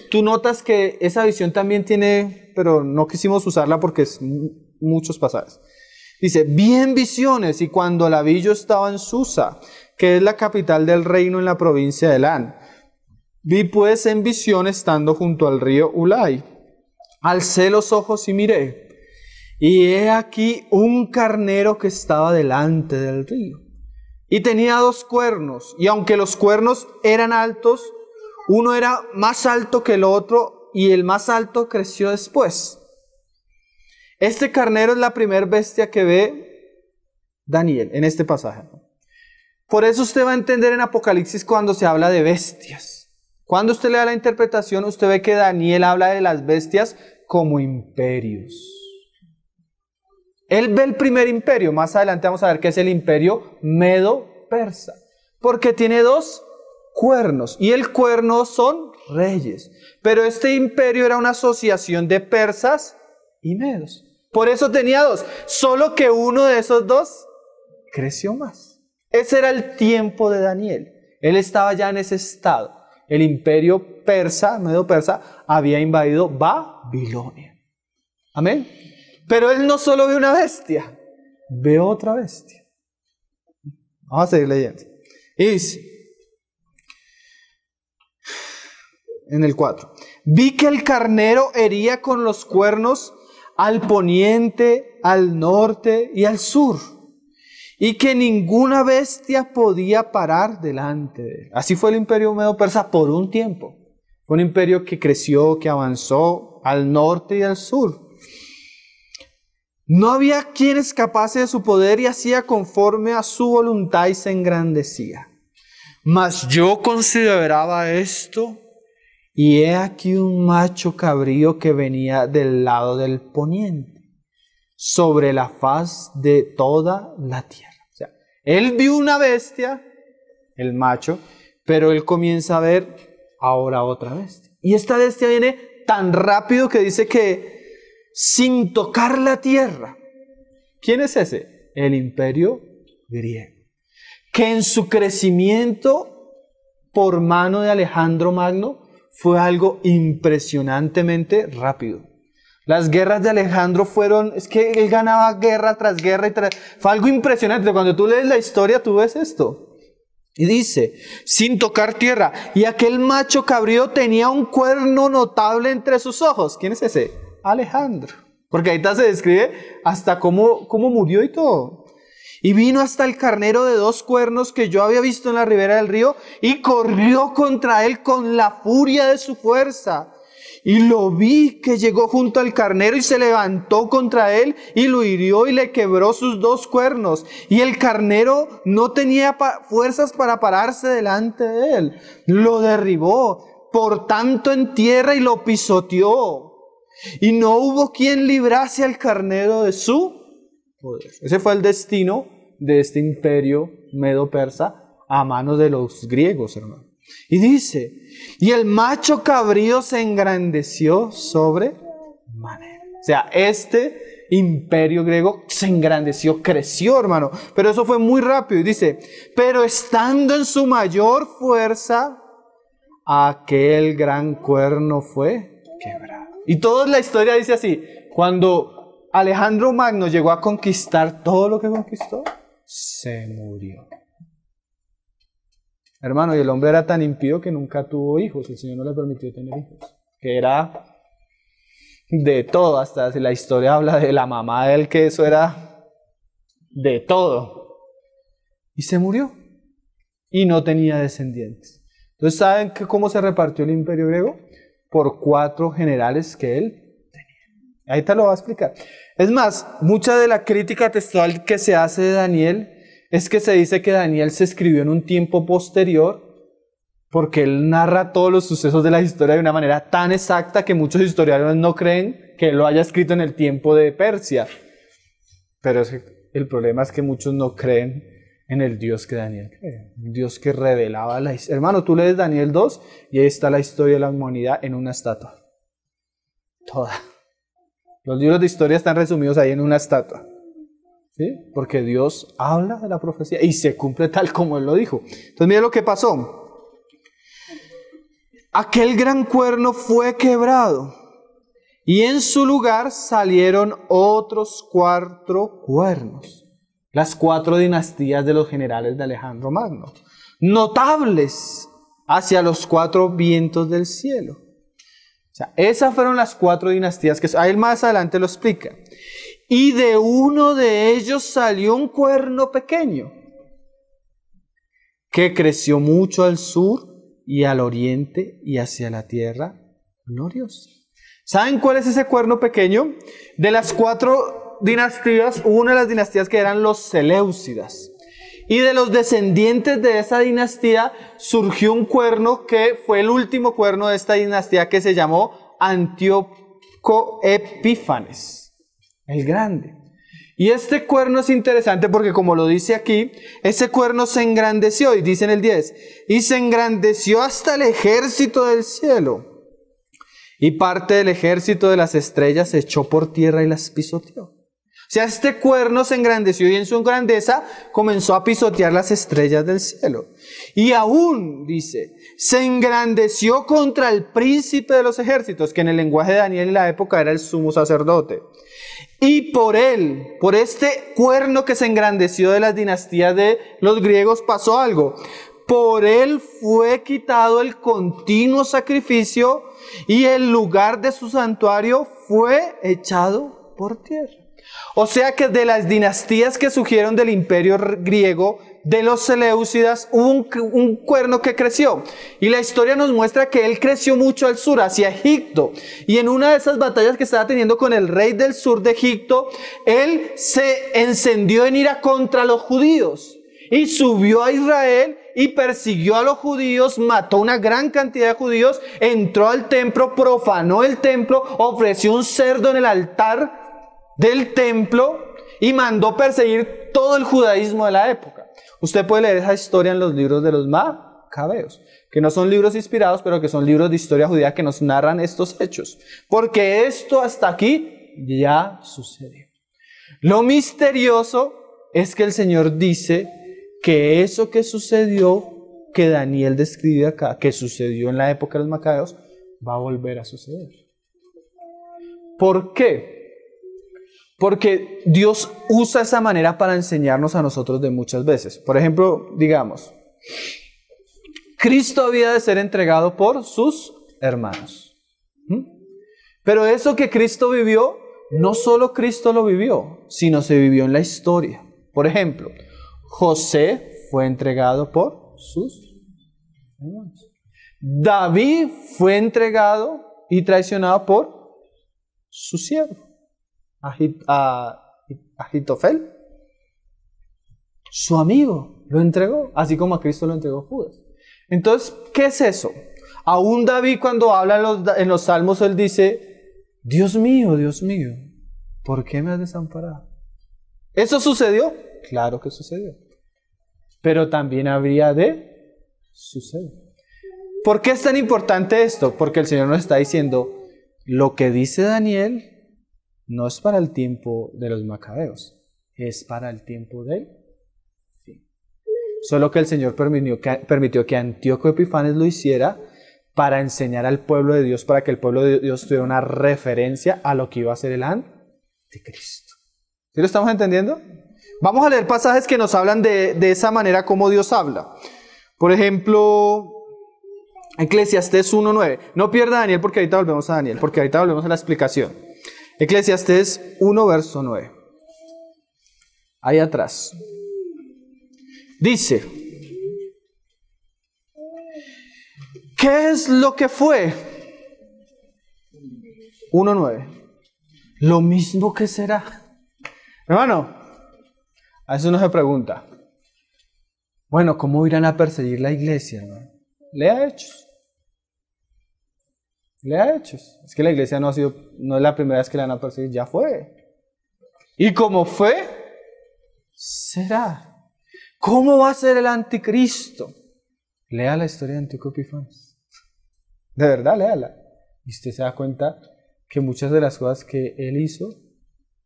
Speaker 2: tú notas que esa visión también tiene, pero no quisimos usarla porque es muchos pasajes. Dice, vi en visiones y cuando la vi yo estaba en Susa, que es la capital del reino en la provincia de Elán. Vi pues en visión estando junto al río Ulai. Alcé los ojos y miré, y he aquí un carnero que estaba delante del río. Y tenía 2 cuernos, y aunque los cuernos eran altos, uno era más alto que el otro, y el más alto creció después. Este carnero es la primera bestia que ve Daniel en este pasaje. Por eso usted va a entender en Apocalipsis cuando se habla de bestias. Cuando usted lea la interpretación, usted ve que Daniel habla de las bestias como imperios. Él ve el primer imperio. Más adelante vamos a ver que es el imperio medo-persa. Porque tiene 2 cuernos. Y el cuerno son reyes. Pero este imperio era una asociación de persas y medos. Por eso tenía 2. Solo que uno de esos 2 creció más. Ese era el tiempo de Daniel. Él estaba ya en ese estado. El imperio persa, medo-persa, había invadido Babilonia. Amén. Pero él no solo ve una bestia, ve otra bestia. Vamos a seguir leyendo. Y dice, en el 4, vi que el carnero hería con los cuernos al poniente, al norte y al sur, y que ninguna bestia podía parar delante de él. Así fue el imperio medo-persa por un tiempo. Fue un imperio que creció, que avanzó al norte y al sur. No había quien escapase de su poder y hacía conforme a su voluntad y se engrandecía. Mas yo consideraba esto, y he aquí un macho cabrío que venía del lado del poniente, sobre la faz de toda la tierra. O sea, él vio una bestia, el macho, pero él comienza a ver ahora otra bestia. Y esta bestia viene tan rápido que dice que sin tocar la tierra. ¿Quién es ese? El imperio griego. Que en su crecimiento por mano de Alejandro Magno fue algo impresionantemente rápido. Las guerras de Alejandro es que él ganaba guerra tras guerra fue algo impresionante. Cuando tú lees la historia, tú ves esto. Y dice, sin tocar tierra, y aquel macho cabrío tenía un cuerno notable entre sus ojos. ¿Quién es ese? Alejandro. Porque ahí se describe hasta cómo murió y todo. Y vino hasta el carnero de 2 cuernos que yo había visto en la ribera del río, y corrió contra él con la furia de su fuerza. Y lo vi que llegó junto al carnero y se levantó contra él y lo hirió y le quebró sus 2 cuernos. Y el carnero no tenía fuerzas para pararse delante de él. Lo derribó, por tanto, en tierra y lo pisoteó. Y no hubo quien librase al carnero de su poder. Ese fue el destino de este imperio medo-persa a manos de los griegos, hermano. Y dice, y el macho cabrío se engrandeció sobre manera. O sea, este imperio griego se engrandeció, creció, hermano. Pero eso fue muy rápido. Y dice, pero estando en su mayor fuerza, aquel gran cuerno fue quebrado. Y toda la historia dice así, cuando Alejandro Magno llegó a conquistar todo lo que conquistó, se murió. Hermano, y el hombre era tan impío que nunca tuvo hijos. El Señor no le permitió tener hijos. Que era de todo. Hasta si la historia habla de la mamá de él, que eso era de todo. Y se murió. Y no tenía descendientes. Entonces, ¿saben cómo se repartió el imperio griego? Por 4 generales que él tenía. Ahí te lo voy a explicar. Es más, mucha de la crítica textual que se hace de Daniel es que se dice que Daniel se escribió en un tiempo posterior porque él narra todos los sucesos de la historia de una manera tan exacta que muchos historiadores no creen que él lo haya escrito en el tiempo de Persia. Pero el problema es que muchos no creen en el Dios que Daniel cree. Un Dios que revelaba la historia. Hermano, tú lees Daniel 2 y ahí está la historia de la humanidad en una estatua. Toda. Los libros de historia están resumidos ahí en una estatua. ¿Sí? Porque Dios habla de la profecía y se cumple tal como Él lo dijo. Entonces mira lo que pasó. Aquel gran cuerno fue quebrado y en su lugar salieron otros 4 cuernos. Las 4 dinastías de los generales de Alejandro Magno. Notables hacia los 4 vientos del cielo. O sea, esas fueron las 4 dinastías que a él más adelante lo explica. Y de uno de ellos salió un cuerno pequeño que creció mucho al sur y al oriente y hacia la tierra gloriosa. ¿Saben cuál es ese cuerno pequeño? De las 4 dinastías, hubo una de las dinastías que eran los Seleucidas. Y de los descendientes de esa dinastía surgió un cuerno que fue el último cuerno de esta dinastía que se llamó Antíoco Epífanes. El grande. Y este cuerno es interesante porque como lo dice aquí, ese cuerno se engrandeció, y dice en el 10, y se engrandeció hasta el ejército del cielo. Y parte del ejército de las estrellas se echó por tierra y las pisoteó. O sea, este cuerno se engrandeció y en su grandeza comenzó a pisotear las estrellas del cielo. Y aún, dice, se engrandeció contra el príncipe de los ejércitos, que en el lenguaje de Daniel en la época era el sumo sacerdote. Y por él, por este cuerno que se engrandeció de las dinastías de los griegos, pasó algo. Por él fue quitado el continuo sacrificio y el lugar de su santuario fue echado por tierra. O sea que de las dinastías que surgieron del imperio griego, de los Seleucidas, hubo un cuerno que creció. Y la historia nos muestra que él creció mucho al sur, hacia Egipto. Y en una de esas batallas que estaba teniendo con el rey del sur de Egipto, él se encendió en ira contra los judíos. Y subió a Israel y persiguió a los judíos, mató una gran cantidad de judíos, entró al templo, profanó el templo, ofreció un cerdo en el altar del templo y mandó perseguir todo el judaísmo de la época. Usted puede leer esa historia en los libros de los Macabeos, que no son libros inspirados, pero que son libros de historia judía que nos narran estos hechos. Porque esto hasta aquí ya sucedió. Lo misterioso es que el Señor dice que eso que sucedió que Daniel describe acá, que sucedió en la época de los macabeos, va a volver a suceder. ¿Por qué? Porque Dios usa esa manera para enseñarnos a nosotros de muchas veces. Por ejemplo, digamos, Cristo había de ser entregado por sus hermanos. Pero eso que Cristo vivió, no solo Cristo lo vivió, sino se vivió en la historia. Por ejemplo, José fue entregado por sus hermanos. David fue entregado y traicionado por su siervo, Ahitofel. Su amigo lo entregó, así como a Cristo lo entregó Judas. Entonces, ¿qué es eso? Aún David, cuando habla en los salmos, él dice: Dios mío, ¿por qué me has desamparado? ¿Eso sucedió? Claro que sucedió. Pero también habría de suceder. ¿Por qué es tan importante esto? Porque el Señor nos está diciendo: lo que dice Daniel no es para el tiempo de los macabeos, es para el tiempo del fin. Solo que el Señor permitió que Antíoco Epifanes lo hiciera para enseñar al pueblo de Dios, para que el pueblo de Dios tuviera una referencia a lo que iba a ser el anticristo. ¿Sí lo estamos entendiendo? Vamos a leer pasajes que nos hablan de esa manera como Dios habla. Por ejemplo, Eclesiastés 1:9. No pierda Daniel, porque ahorita volvemos a Daniel, porque ahorita volvemos a la explicación. Eclesiastés 1, verso 9. Ahí atrás. Dice: ¿qué es lo que fue? 1:9. Lo mismo que será. Hermano, a veces uno se pregunta: bueno, ¿cómo irán a perseguir la iglesia, hermano? Lea Hechos. Lea Hechos. Es que la iglesia no es la primera vez que la van a perseguir, ya fue. Y como fue, será. ¿Cómo va a ser el anticristo? Lea la historia de Antíoco Epifanes. De verdad, léala. Y usted se da cuenta que muchas de las cosas que él hizo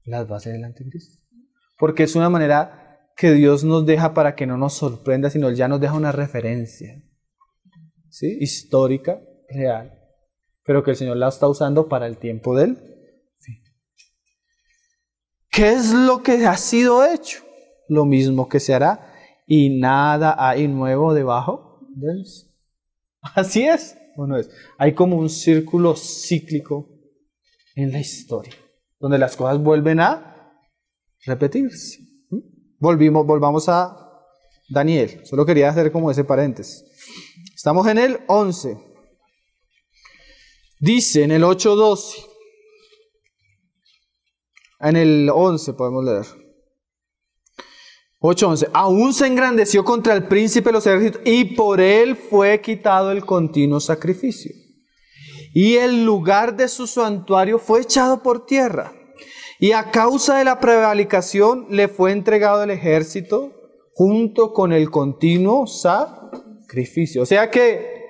Speaker 2: las va a hacer el anticristo. Porque es una manera que Dios nos deja para que no nos sorprenda, sino Él ya nos deja una referencia, ¿sí? Histórica, real, pero que el Señor la está usando para el tiempo del fin. ¿Qué es lo que ha sido hecho? Lo mismo que se hará, y nada hay nuevo debajo del sol. Así es, ¿o no es? Hay como un círculo cíclico en la historia, donde las cosas vuelven a repetirse. Volvamos a Daniel. Solo quería hacer como ese paréntesis. Estamos en el 11. Dice en el 8:12. En el 11 podemos leer. 8:11. Aún se engrandeció contra el príncipe de los ejércitos, y por él fue quitado el continuo sacrificio. Y el lugar de su santuario fue echado por tierra. Y a causa de la prevaricación le fue entregado el ejército junto con el continuo sacrificio. O sea que,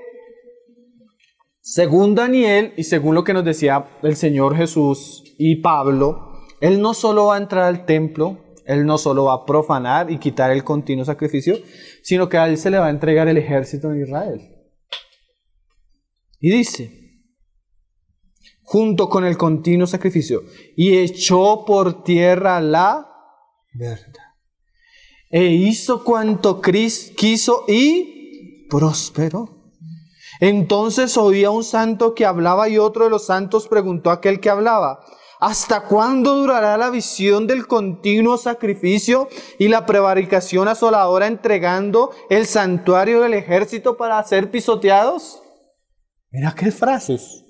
Speaker 2: según Daniel y según lo que nos decía el Señor Jesús y Pablo, Él no solo va a entrar al templo, Él no solo va a profanar y quitar el continuo sacrificio, sino que a Él se le va a entregar el ejército en Israel. Y dice: junto con el continuo sacrificio, y echó por tierra la verdad, e hizo cuanto quiso y prosperó. Entonces oía un santo que hablaba, y otro de los santos preguntó a aquel que hablaba: ¿hasta cuándo durará la visión del continuo sacrificio y la prevaricación asoladora, entregando el santuario del ejército para ser pisoteados? Mira qué frases.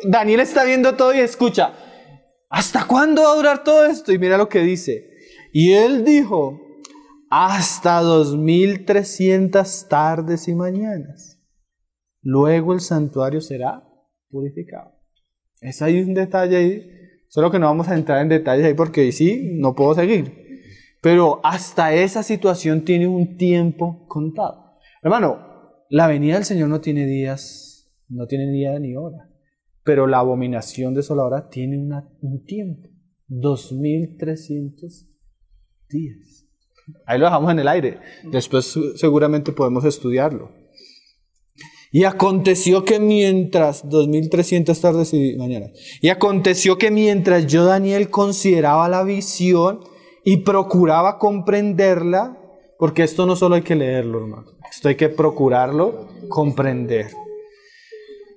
Speaker 2: Daniel está viendo todo y escucha: ¿hasta cuándo va a durar todo esto? Y mira lo que dice. Y él dijo: hasta 2300 tardes y mañanas. Luego el santuario será purificado. Hay un detalle ahí, solo que no vamos a entrar en detalles ahí porque sí, no puedo seguir. Pero hasta esa situación tiene un tiempo contado. Hermano, la venida del Señor no tiene días, no tiene día ni hora. Pero la abominación desoladora tiene un tiempo, 2300 días. Ahí lo dejamos en el aire. Después seguramente podemos estudiarlo. Y aconteció que mientras, 2300 tardes y mañanas, y aconteció que mientras yo, Daniel, consideraba la visión y procuraba comprenderla, porque esto no solo hay que leerlo, hermano, esto hay que procurarlo comprender.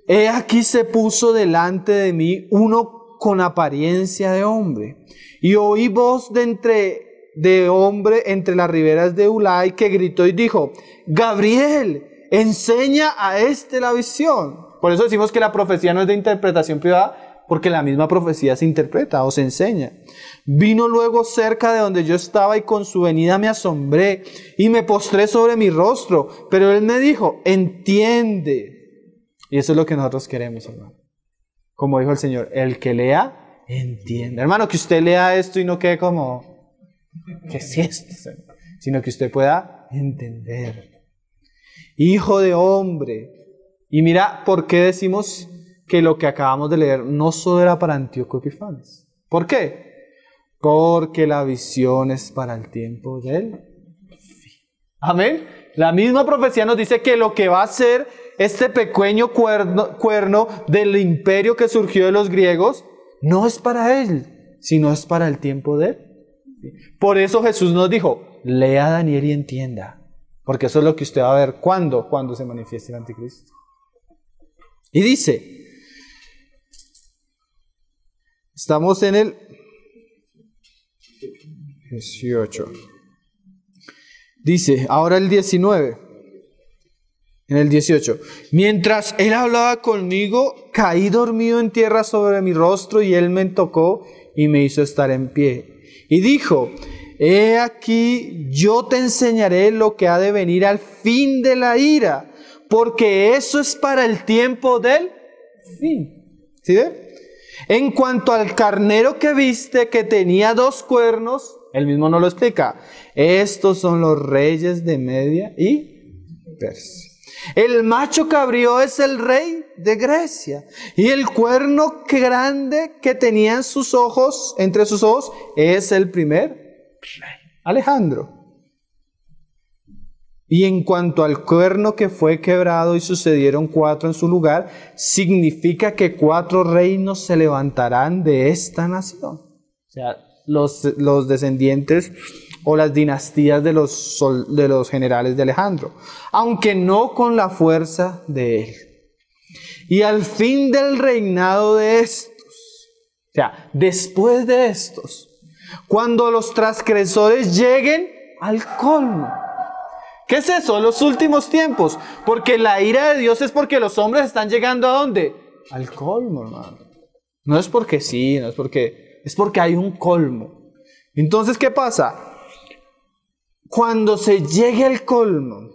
Speaker 2: He aquí se puso delante de mí uno con apariencia de hombre, y oí voz de hombre entre las riberas de Ulai que gritó y dijo: Gabriel, enseña a la visión. Por eso decimos que la profecía no es de interpretación privada, porque la misma profecía se interpreta o se enseña. Vino luego cerca de donde yo estaba y con su venida me asombré y me postré sobre mi rostro. Pero él me dijo: entiende. Y eso es lo que nosotros queremos, hermano. Como dijo el Señor, el que lea, entiende. Hermano, que usted lea esto y no quede como, ¿qué es esto, Señor? Sino que usted pueda entender. Hijo de hombre. Y mira por qué decimos que lo que acabamos de leer no solo era para Antíoco Epifanes. ¿Por qué? Porque la visión es para el tiempo del fin. Amén. La misma profecía nos dice que lo que va a ser este pequeño cuerno del imperio que surgió de los griegos no es para él, sino es para el tiempo del fin. Por eso Jesús nos dijo: lea Daniel y entienda. Porque eso es lo que usted va a ver cuando se manifieste el anticristo. Y dice, estamos en el 18. Dice, ahora el 19. En el 18. Mientras él hablaba conmigo, caí dormido en tierra sobre mi rostro y él me tocó y me hizo estar en pie. Y dijo: he aquí, yo te enseñaré lo que ha de venir al fin de la ira, porque eso es para el tiempo del fin. ¿Sí ve? En cuanto al carnero que viste, que tenía 2 cuernos, él mismo no lo explica. Estos son los reyes de Media y Persia. El macho cabrío es el rey de Grecia, y el cuerno grande que tenía en sus ojos, entre sus ojos, es el primer rey, Alejandro. Y en cuanto al cuerno que fue quebrado y sucedieron 4 en su lugar, significa que 4 reinos se levantarán de esta nación. O sea, los descendientes o las dinastías de los generales de Alejandro, aunque no con la fuerza de él. Y al fin del reinado de estos, o sea, después de estos, cuando los transgresores lleguen al colmo. ¿Qué es eso? Los últimos tiempos. Porque la ira de Dios es porque los hombres están llegando ¿a dónde? Al colmo, hermano. No es porque sí, no es porque... Es porque hay un colmo. Entonces, ¿qué pasa? Cuando se llegue al colmo,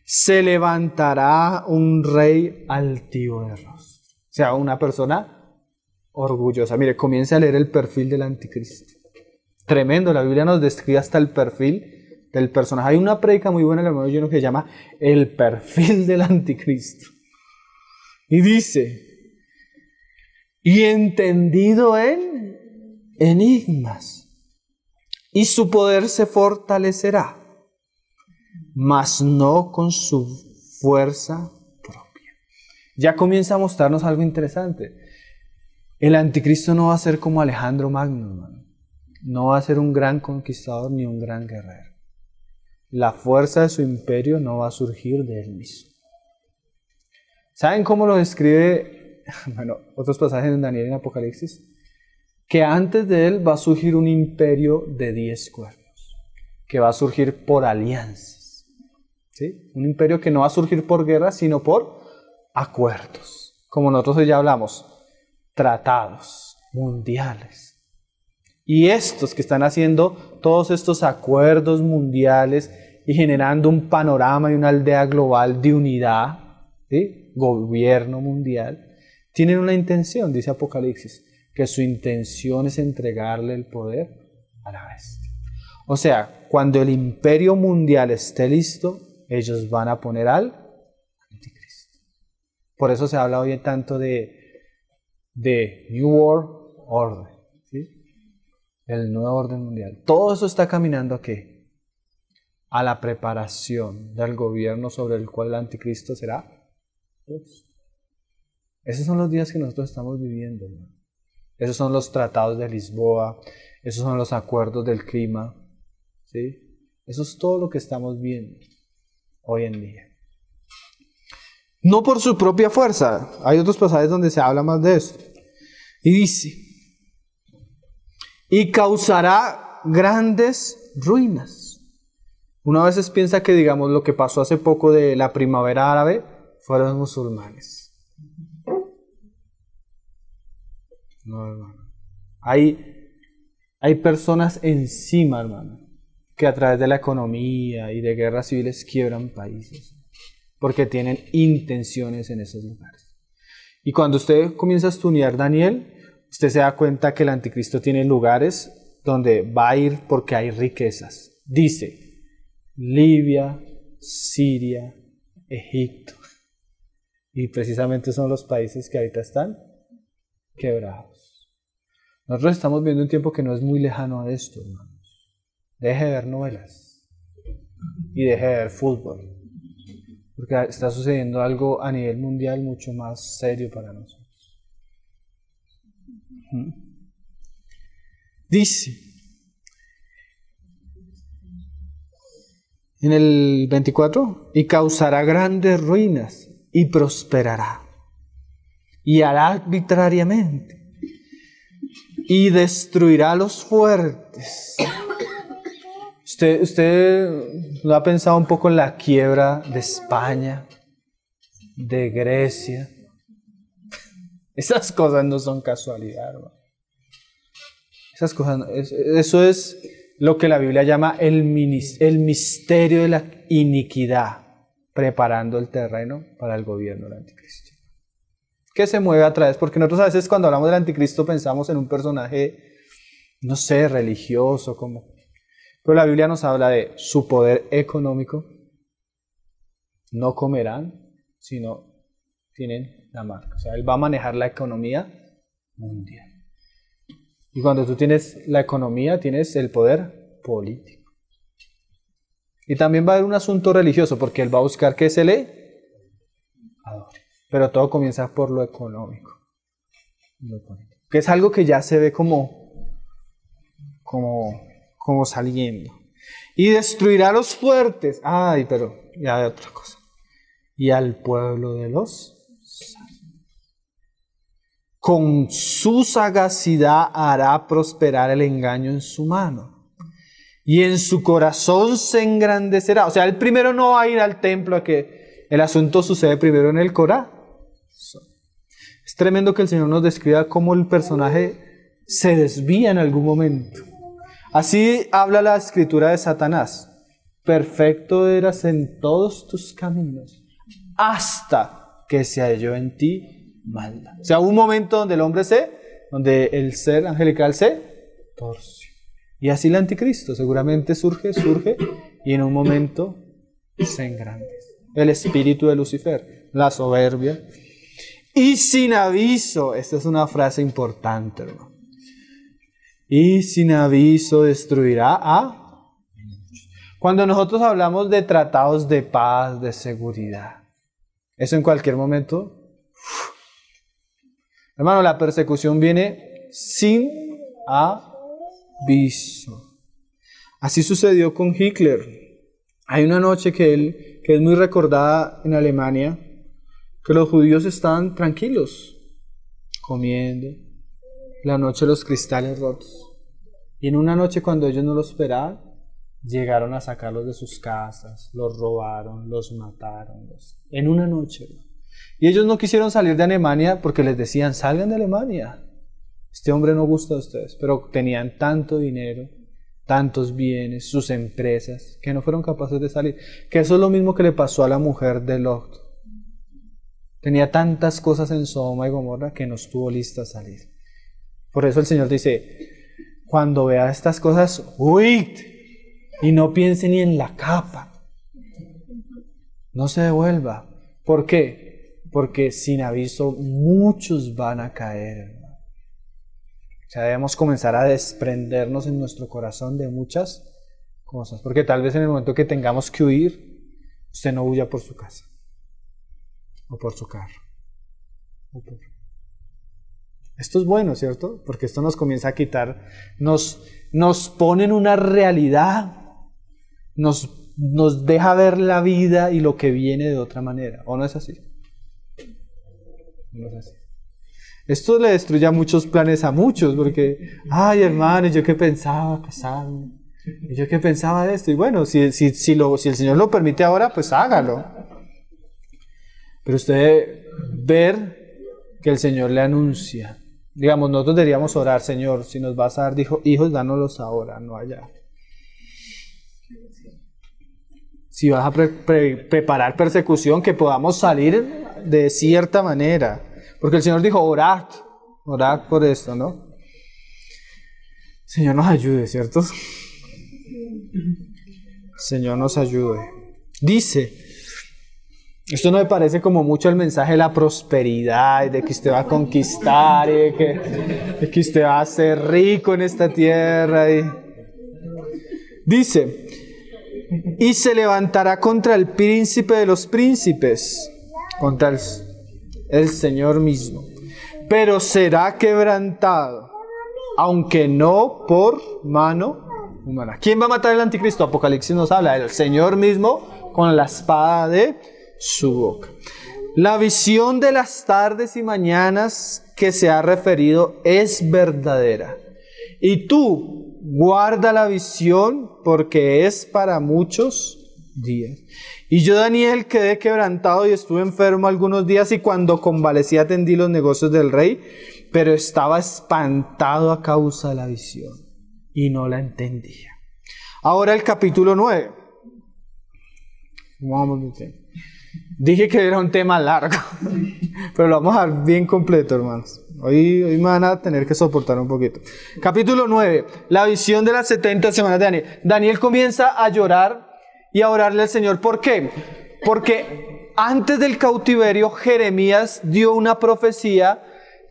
Speaker 2: se levantará un rey altivo de rostro. O sea, una persona orgullosa. Mire, comience a leer el perfil del anticristo. Tremendo, la Biblia nos describe hasta el perfil del personaje. Hay una prédica muy buena, el hermano Lleno, que se llama El perfil del anticristo. Y dice, y entendido en enigmas, y su poder se fortalecerá, mas no con su fuerza propia. Ya comienza a mostrarnos algo interesante. El anticristo no va a ser como Alejandro Magno, hermano. No va a ser un gran conquistador ni un gran guerrero. La fuerza de su imperio no va a surgir de él mismo. ¿Saben cómo lo describe otros pasajes en Daniel y en Apocalipsis? Que antes de él va a surgir un imperio de 10 cuernos, que va a surgir por alianzas. ¿Sí? Un imperio que no va a surgir por guerra, sino por acuerdos. Como nosotros hoy ya hablamos, tratados mundiales. Y estos que están haciendo todos estos acuerdos mundiales y generando un panorama y una aldea global de unidad, ¿sí? Gobierno mundial, tienen una intención, dice Apocalipsis, que su intención es entregarle el poder a la bestia. O sea, cuando el imperio mundial esté listo, ellos van a poner al anticristo. Por eso se habla hoy tanto de New World Order, ¿sí? El nuevo orden mundial. Todo eso está caminando ¿a qué? a la preparación del gobierno sobre el cual el anticristo será puesto. Esos son los días que nosotros estamos viviendo, hermano. Esos son los tratados de Lisboa, esos son los acuerdos del clima, ¿sí? Eso es todo lo que estamos viendo hoy en día. No por su propia fuerza. Hay otros pasajes donde se habla más de esto. Y dice, y causará grandes ruinas. Uno a veces piensa que, digamos, lo que pasó hace poco de la primavera árabe fueron los musulmanes. No, hermano. Hay personas encima, hermano, que a través de la economía y de guerras civiles quiebran países, porque tienen intenciones en esos lugares. Y cuando usted comienza a estudiar Daniel, usted se da cuenta que el anticristo tiene lugares donde va a ir porque hay riquezas. Dice, Libia, Siria, Egipto. Y precisamente son los países que ahorita están quebrados. Nosotros estamos viendo un tiempo que no es muy lejano a esto, hermanos. Deje de ver novelas y deje de ver fútbol, porque está sucediendo algo a nivel mundial mucho más serio para nosotros. Dice en el 24, y causará grandes ruinas y prosperará y hará arbitrariamente y destruirá a los fuertes. ¿Usted lo ha pensado un poco en la quiebra de España, de Grecia? Esas cosas no son casualidad, hermano. Esas cosas, eso es lo que la Biblia llama el misterio de la iniquidad, preparando el terreno para el gobierno del anticristo. ¿Qué se mueve a través? Porque nosotros a veces cuando hablamos del anticristo pensamos en un personaje, no sé, religioso, como... Pero la Biblia nos habla de su poder económico. No comerán, sino tienen la marca. O sea, él va a manejar la economía mundial. Y cuando tú tienes la economía, tienes el poder político. Y también va a haber un asunto religioso, porque él va a buscar que se le adore. Pero todo comienza por lo económico. Que es algo que ya se ve como saliendo. Y destruirá a los fuertes. Ay, pero ya hay otra cosa. Y al pueblo de los sabios. Con su sagacidad hará prosperar el engaño en su mano. Y en su corazón se engrandecerá. O sea, el primero no va a ir al templo a que el asunto sucede primero en el corazón. Es tremendo que el Señor nos describa cómo el personaje se desvía en algún momento. Así habla la escritura de Satanás. Perfecto eras en todos tus caminos, hasta que se halló en ti maldad. O sea, hubo un momento donde el hombre donde el ser angelical se torció. Y así el anticristo seguramente surge, y en un momento se engrandece. El espíritu de Lucifer, la soberbia. Y sin aviso, esta es una frase importante, hermano. Y sin aviso destruirá a muchos. Cuando nosotros hablamos de tratados de paz, de seguridad, eso en cualquier momento, hermano, la persecución viene sin aviso. Así sucedió con Hitler. Hay una noche que es muy recordada en Alemania, que los judíos estaban tranquilos, comiendo, la noche los cristales rotos. Y en una noche cuando ellos no lo esperaban, llegaron a sacarlos de sus casas, los robaron, los mataron. En una noche. Y ellos no quisieron salir de Alemania porque les decían, salgan de Alemania. Este hombre no gusta a ustedes. Pero tenían tanto dinero, tantos bienes, sus empresas, que no fueron capaces de salir. Que eso es lo mismo que le pasó a la mujer de Lot. Tenía tantas cosas en Sodoma y Gomorra que no estuvo lista a salir. Por eso el Señor dice, cuando vea estas cosas, huid y no piense ni en la capa. No se devuelva. ¿Por qué? Porque sin aviso muchos van a caer. O sea, debemos comenzar a desprendernos en nuestro corazón de muchas cosas, porque tal vez en el momento que tengamos que huir, usted no huya por su casa, o por su carro. Esto es bueno, ¿cierto? Porque esto nos comienza a quitar, nos pone en una realidad, nos deja ver la vida y lo que viene de otra manera, ¿o no es así? No es así. Esto le destruye muchos planes a muchos, porque, ay hermano, yo qué pensaba casarme, y yo qué pensaba de esto, y bueno, si el Señor lo permite ahora, pues hágalo. Pero usted ver que el Señor le anuncia, digamos, nosotros deberíamos orar, Señor, si nos vas a dar hijos, dánoslos ahora, no allá. Si vas a preparar persecución, que podamos salir de cierta manera. Porque el Señor dijo, orad por esto, ¿no? Señor nos ayude, ¿cierto? Señor nos ayude. Dice, esto no me parece como mucho el mensaje de la prosperidad, de que usted va a conquistar, y de que usted va a ser rico en esta tierra. Dice, y se levantará contra el príncipe de los príncipes, contra el Señor mismo, pero será quebrantado, aunque no por mano humana. ¿Quién va a matar al anticristo? Apocalipsis nos habla del Señor mismo con la espada de su boca. La visión de las tardes y mañanas que se ha referido es verdadera, y tú guarda la visión, porque es para muchos días. Y yo, Daniel, quedé quebrantado y estuve enfermo algunos días, y cuando convalecí atendí los negocios del rey, pero estaba espantado a causa de la visión y no la entendía. Ahora el capítulo 9. Dije que era un tema largo, pero lo vamos a dar bien completo, hermanos. Hoy me van a tener que soportar un poquito. Capítulo 9, la visión de las 70 semanas de Daniel. Daniel comienza a llorar y a orarle al Señor. ¿Por qué? Porque antes del cautiverio, Jeremías dio una profecía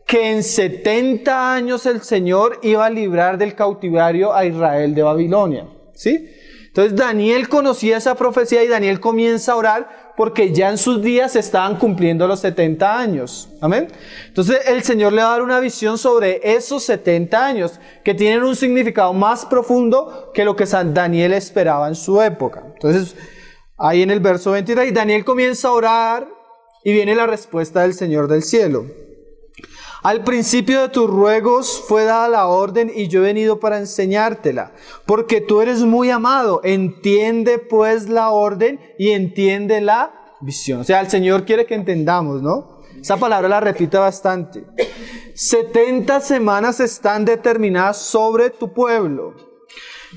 Speaker 2: que en 70 años el Señor iba a librar del cautiverio a Israel de Babilonia. ¿Sí? Entonces Daniel conocía esa profecía y Daniel comienza a orar porque ya en sus días se estaban cumpliendo los 70 años. Amén. Entonces el Señor le va a dar una visión sobre esos 70 años que tienen un significado más profundo que lo que San Daniel esperaba en su época. Entonces ahí en el verso 23 Daniel comienza a orar y viene la respuesta del Señor del cielo. Al principio de tus ruegos fue dada la orden y yo he venido para enseñártela, porque tú eres muy amado. Entiende pues la orden y entiende la visión. O sea, el Señor quiere que entendamos, ¿no? Esa palabra la repite bastante. 70 semanas están determinadas sobre tu pueblo.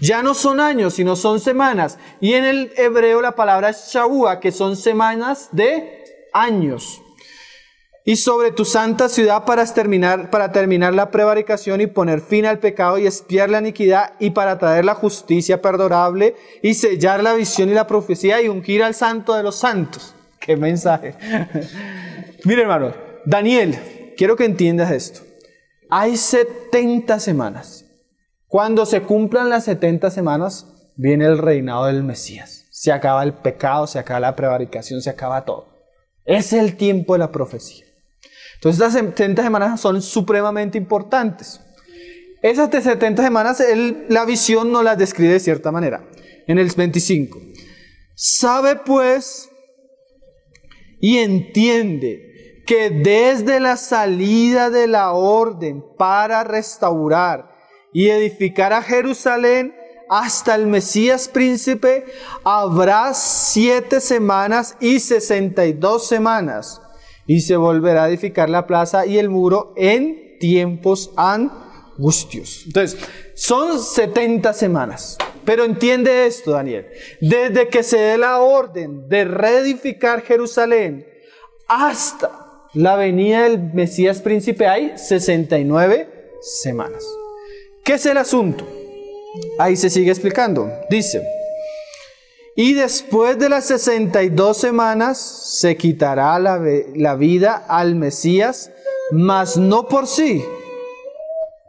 Speaker 2: Ya no son años, sino son semanas. Y en el hebreo la palabra es shavua, que son semanas de años. Y sobre tu santa ciudad para terminar la prevaricación y poner fin al pecado y expiar la iniquidad, y para traer la justicia perdurable y sellar la visión y la profecía y ungir al santo de los santos. ¡Qué mensaje! Mire, hermano, Daniel, quiero que entiendas esto. Hay 70 semanas. Cuando se cumplan las 70 semanas, viene el reinado del Mesías. Se acaba el pecado, se acaba la prevaricación, se acaba todo. Es el tiempo de la profecía. Entonces las 70 semanas son supremamente importantes. Esas 70 semanas, la visión nos las describe de cierta manera. En el 25. Sabe pues y entiende que desde la salida de la orden para restaurar y edificar a Jerusalén hasta el Mesías príncipe, habrá 7 semanas y 62 semanas. Y se volverá a edificar la plaza y el muro en tiempos angustios. Entonces, son 70 semanas. Pero entiende esto, Daniel. Desde que se dé la orden de reedificar Jerusalén hasta la venida del Mesías príncipe hay 69 semanas. ¿Qué es el asunto? Ahí se sigue explicando. Dice: y después de las 62 semanas se quitará la vida al Mesías, mas no por sí.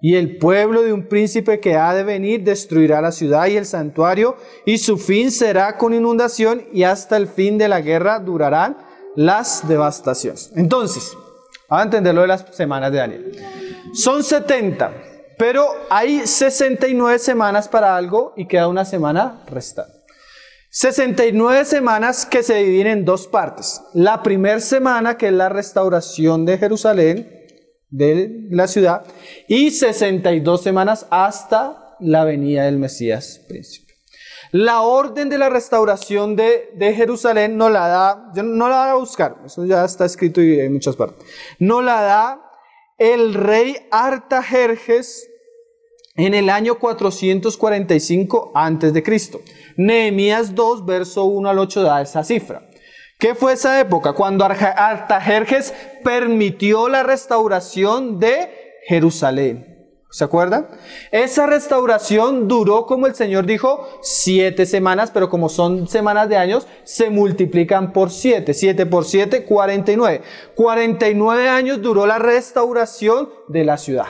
Speaker 2: Y el pueblo de un príncipe que ha de venir destruirá la ciudad y el santuario, y su fin será con inundación, y hasta el fin de la guerra durarán las devastaciones. Entonces, vamos a entender lo de las semanas de Daniel. Son 70, pero hay 69 semanas para algo y queda una semana restante. 69 semanas que se dividen en dos partes. La primera semana, que es la restauración de Jerusalén, de la ciudad, y 62 semanas hasta la venida del Mesías príncipe. La orden de la restauración de Jerusalén no la da, yo no la voy a buscar, eso ya está escrito y en muchas partes, no la da el rey Artajerjes en el año 445 a.C. Nehemías 2, verso 1 al 8 da esa cifra. ¿Qué fue esa época? Cuando Artajerjes permitió la restauración de Jerusalén. ¿Se acuerdan? Esa restauración duró, como el Señor dijo, 7 semanas, pero como son semanas de años, se multiplican por 7. 7 por 7, 49. 49 años duró la restauración de la ciudad.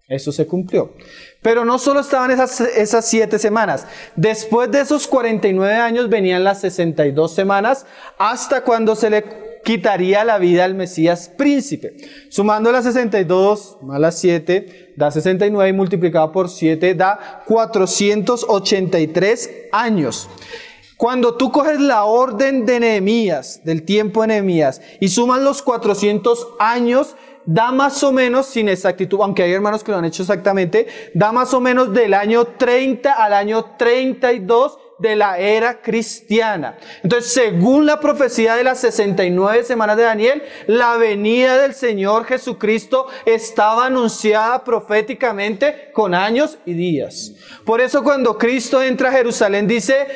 Speaker 2: Eso se cumplió. Pero no solo estaban esas 7 semanas. Después de esos 49 años venían las 62 semanas hasta cuando se le quitaría la vida al Mesías príncipe. Sumando las 62 más las 7 da 69 y multiplicado por 7 da 483 años. Cuando tú coges la orden de Nehemías, del tiempo de Nehemías, y sumas los 400 años, da más o menos, sin exactitud, aunque hay hermanos que lo han hecho exactamente, da más o menos del año 30 al año 32 de la era cristiana. Entonces, según la profecía de las 69 semanas de Daniel, la venida del Señor Jesucristo estaba anunciada proféticamente con años y días. Por eso cuando Cristo entra a Jerusalén dice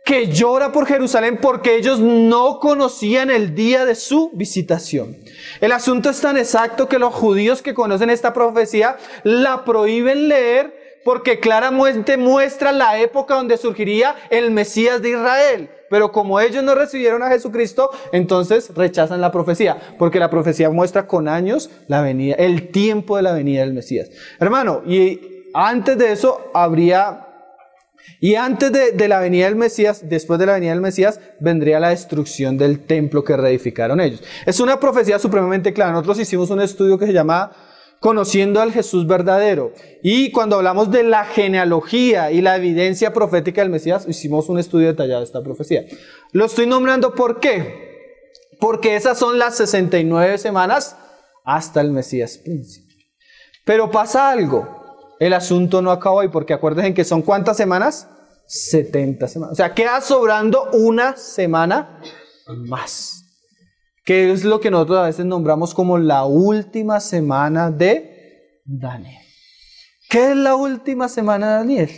Speaker 2: que llora por Jerusalén porque ellos no conocían el día de su visitación. El asunto es tan exacto que los judíos que conocen esta profecía la prohíben leer porque claramente muestra la época donde surgiría el Mesías de Israel. Pero como ellos no recibieron a Jesucristo, entonces rechazan la profecía, porque la profecía muestra con años la venida, el tiempo de la venida del Mesías. Hermano, y antes de eso y antes de la venida del Mesías, después de la venida del Mesías, vendría la destrucción del templo que reedificaron ellos. Es una profecía supremamente clara. Nosotros hicimos un estudio que se llama Conociendo al Jesús verdadero. Y cuando hablamos de la genealogía y la evidencia profética del Mesías, hicimos un estudio detallado de esta profecía. Lo estoy nombrando, ¿por qué? Porque esas son las 69 semanas hasta el Mesías príncipe. Pero pasa algo. El asunto no acabó ahí, porque acuérdense que son ¿cuántas semanas? 70 semanas. O sea, queda sobrando una semana más. Que es lo que nosotros a veces nombramos como la última semana de Daniel. ¿Qué es la última semana de Daniel?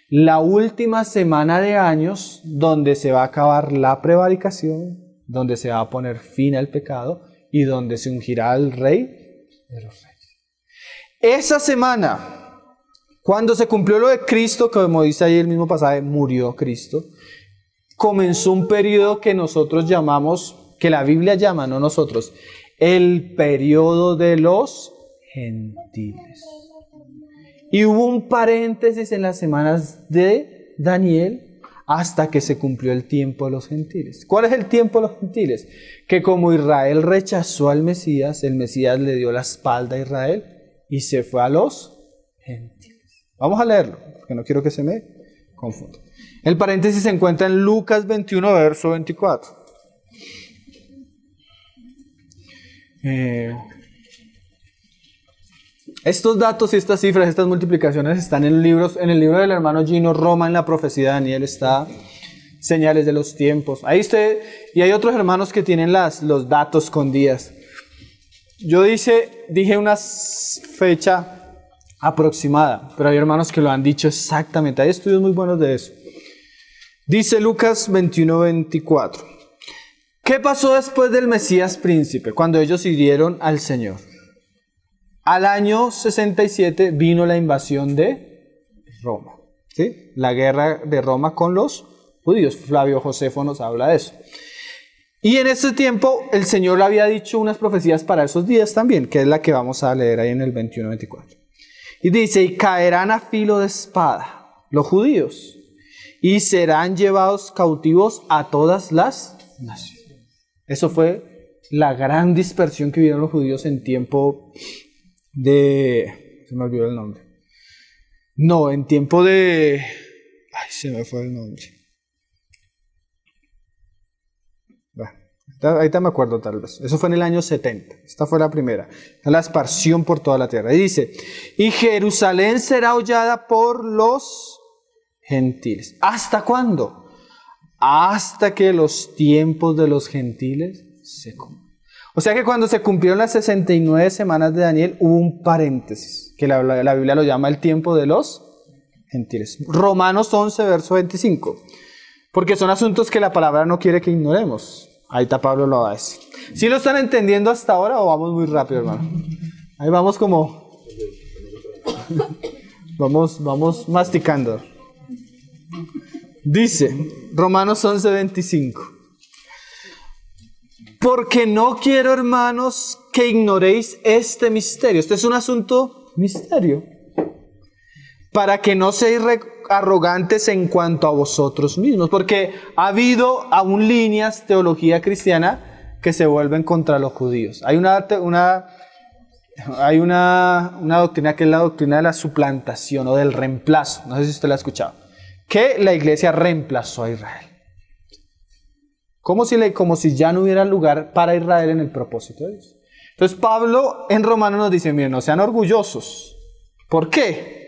Speaker 2: La última semana de años donde se va a acabar la prevaricación, donde se va a poner fin al pecado y donde se ungirá al Rey de los Reyes. Esa semana, cuando se cumplió lo de Cristo, como dice ahí el mismo pasaje, murió Cristo, comenzó un periodo que nosotros llamamos, que la Biblia llama, no nosotros, el periodo de los gentiles. Y hubo un paréntesis en las semanas de Daniel hasta que se cumplió el tiempo de los gentiles. ¿Cuál es el tiempo de los gentiles? Que como Israel rechazó al Mesías, el Mesías le dio la espalda a Israel y se fue a los gentiles. Vamos a leerlo, porque no quiero que se me confunda. El paréntesis se encuentra en Lucas 21, verso 24. Estos datos y estas cifras, estas multiplicaciones están en el libro del hermano Gino Roma, en la profecía de Daniel está señales de los tiempos. Ahí y hay otros hermanos que tienen los datos con días. Yo dije una fecha aproximada, pero hay hermanos que lo han dicho exactamente. Hay estudios muy buenos de eso. Dice Lucas 21, 24. ¿Qué pasó después del Mesías príncipe? Cuando ellos siguieron al Señor. Al año 67 vino la invasión de Roma. ¿Sí? La guerra de Roma con los judíos. Flavio Josefo nos habla de eso. Y en ese tiempo el Señor había dicho unas profecías para esos días también, que es la que vamos a leer ahí en el 21-24. Y dice, y caerán a filo de espada los judíos, y serán llevados cautivos a todas las naciones. Eso fue la gran dispersión que vieron los judíos en tiempo de... Se me olvidó el nombre. No, en tiempo de... Ay, se me fue el nombre. Ahorita me acuerdo tal vez. Eso fue en el año 70. Esta fue la primera. La esparción por toda la tierra. Y dice, y Jerusalén será hollada por los gentiles. ¿Hasta cuándo? Hasta que los tiempos de los gentiles se cumplan. O sea que cuando se cumplieron las 69 semanas de Daniel, hubo un paréntesis, que la Biblia lo llama el tiempo de los gentiles. Romanos 11, verso 25. Porque son asuntos que la palabra no quiere que ignoremos. Ahí está Pablo lo va a decir. ¿Sí lo están entendiendo hasta ahora o vamos muy rápido, hermano? Ahí vamos como... vamos masticando. Dice, Romanos 11, 25. Porque no quiero, hermanos, que ignoréis este misterio. Este es un asunto misterio. Para que no seáis arrogantes en cuanto a vosotros mismos. Porque ha habido aún líneas teología cristiana que se vuelven contra los judíos. Hay una doctrina que es la doctrina de la suplantación o del reemplazo. No sé si usted la ha escuchado. Que la iglesia reemplazó a Israel. Como si ya no hubiera lugar para Israel en el propósito de Dios. Entonces Pablo en Romanos nos dice, miren, no sean orgullosos. ¿Por qué?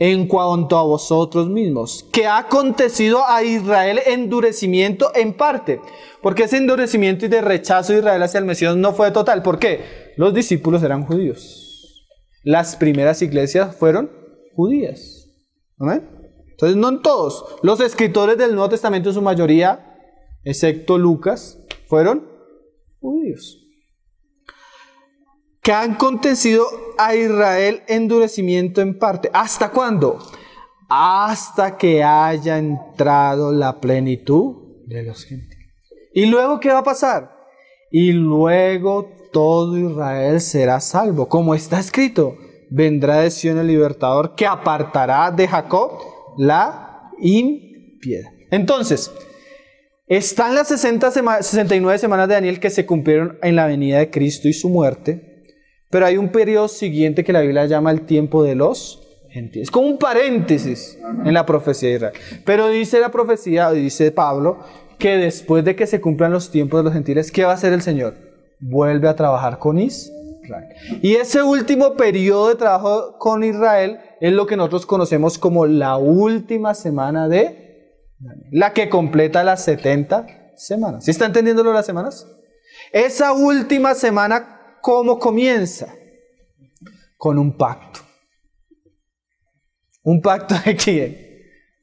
Speaker 2: En cuanto a vosotros mismos, que ha acontecido a Israel endurecimiento en parte. Porque ese endurecimiento y de rechazo de Israel hacia el Mesías no fue total. ¿Por qué? Los discípulos eran judíos. Las primeras iglesias fueron judías. ¿Amén? Entonces no en todos. Los escritores del Nuevo Testamento en su mayoría, excepto Lucas, fueron judíos. Que han acontecido a Israel endurecimiento en parte. ¿Hasta cuándo? Hasta que haya entrado la plenitud de los gentiles. ¿Y luego qué va a pasar? Y luego todo Israel será salvo. Como está escrito, vendrá de Sion el libertador que apartará de Jacob la impiedad. Entonces, están las 69 semanas de Daniel que se cumplieron en la venida de Cristo y su muerte. Pero hay un periodo siguiente que la Biblia llama el tiempo de los gentiles. Como un paréntesis en la profecía de Israel. Pero dice la profecía, dice Pablo, que después de que se cumplan los tiempos de los gentiles, ¿qué va a hacer el Señor? Vuelve a trabajar con Israel. Y ese último periodo de trabajo con Israel es lo que nosotros conocemos como la última semana de Daniel. La que completa las 70 semanas. ¿Sí está entendiendo lo de las semanas? Esa última semana, ¿cómo comienza? Con un pacto. ¿Un pacto de quién?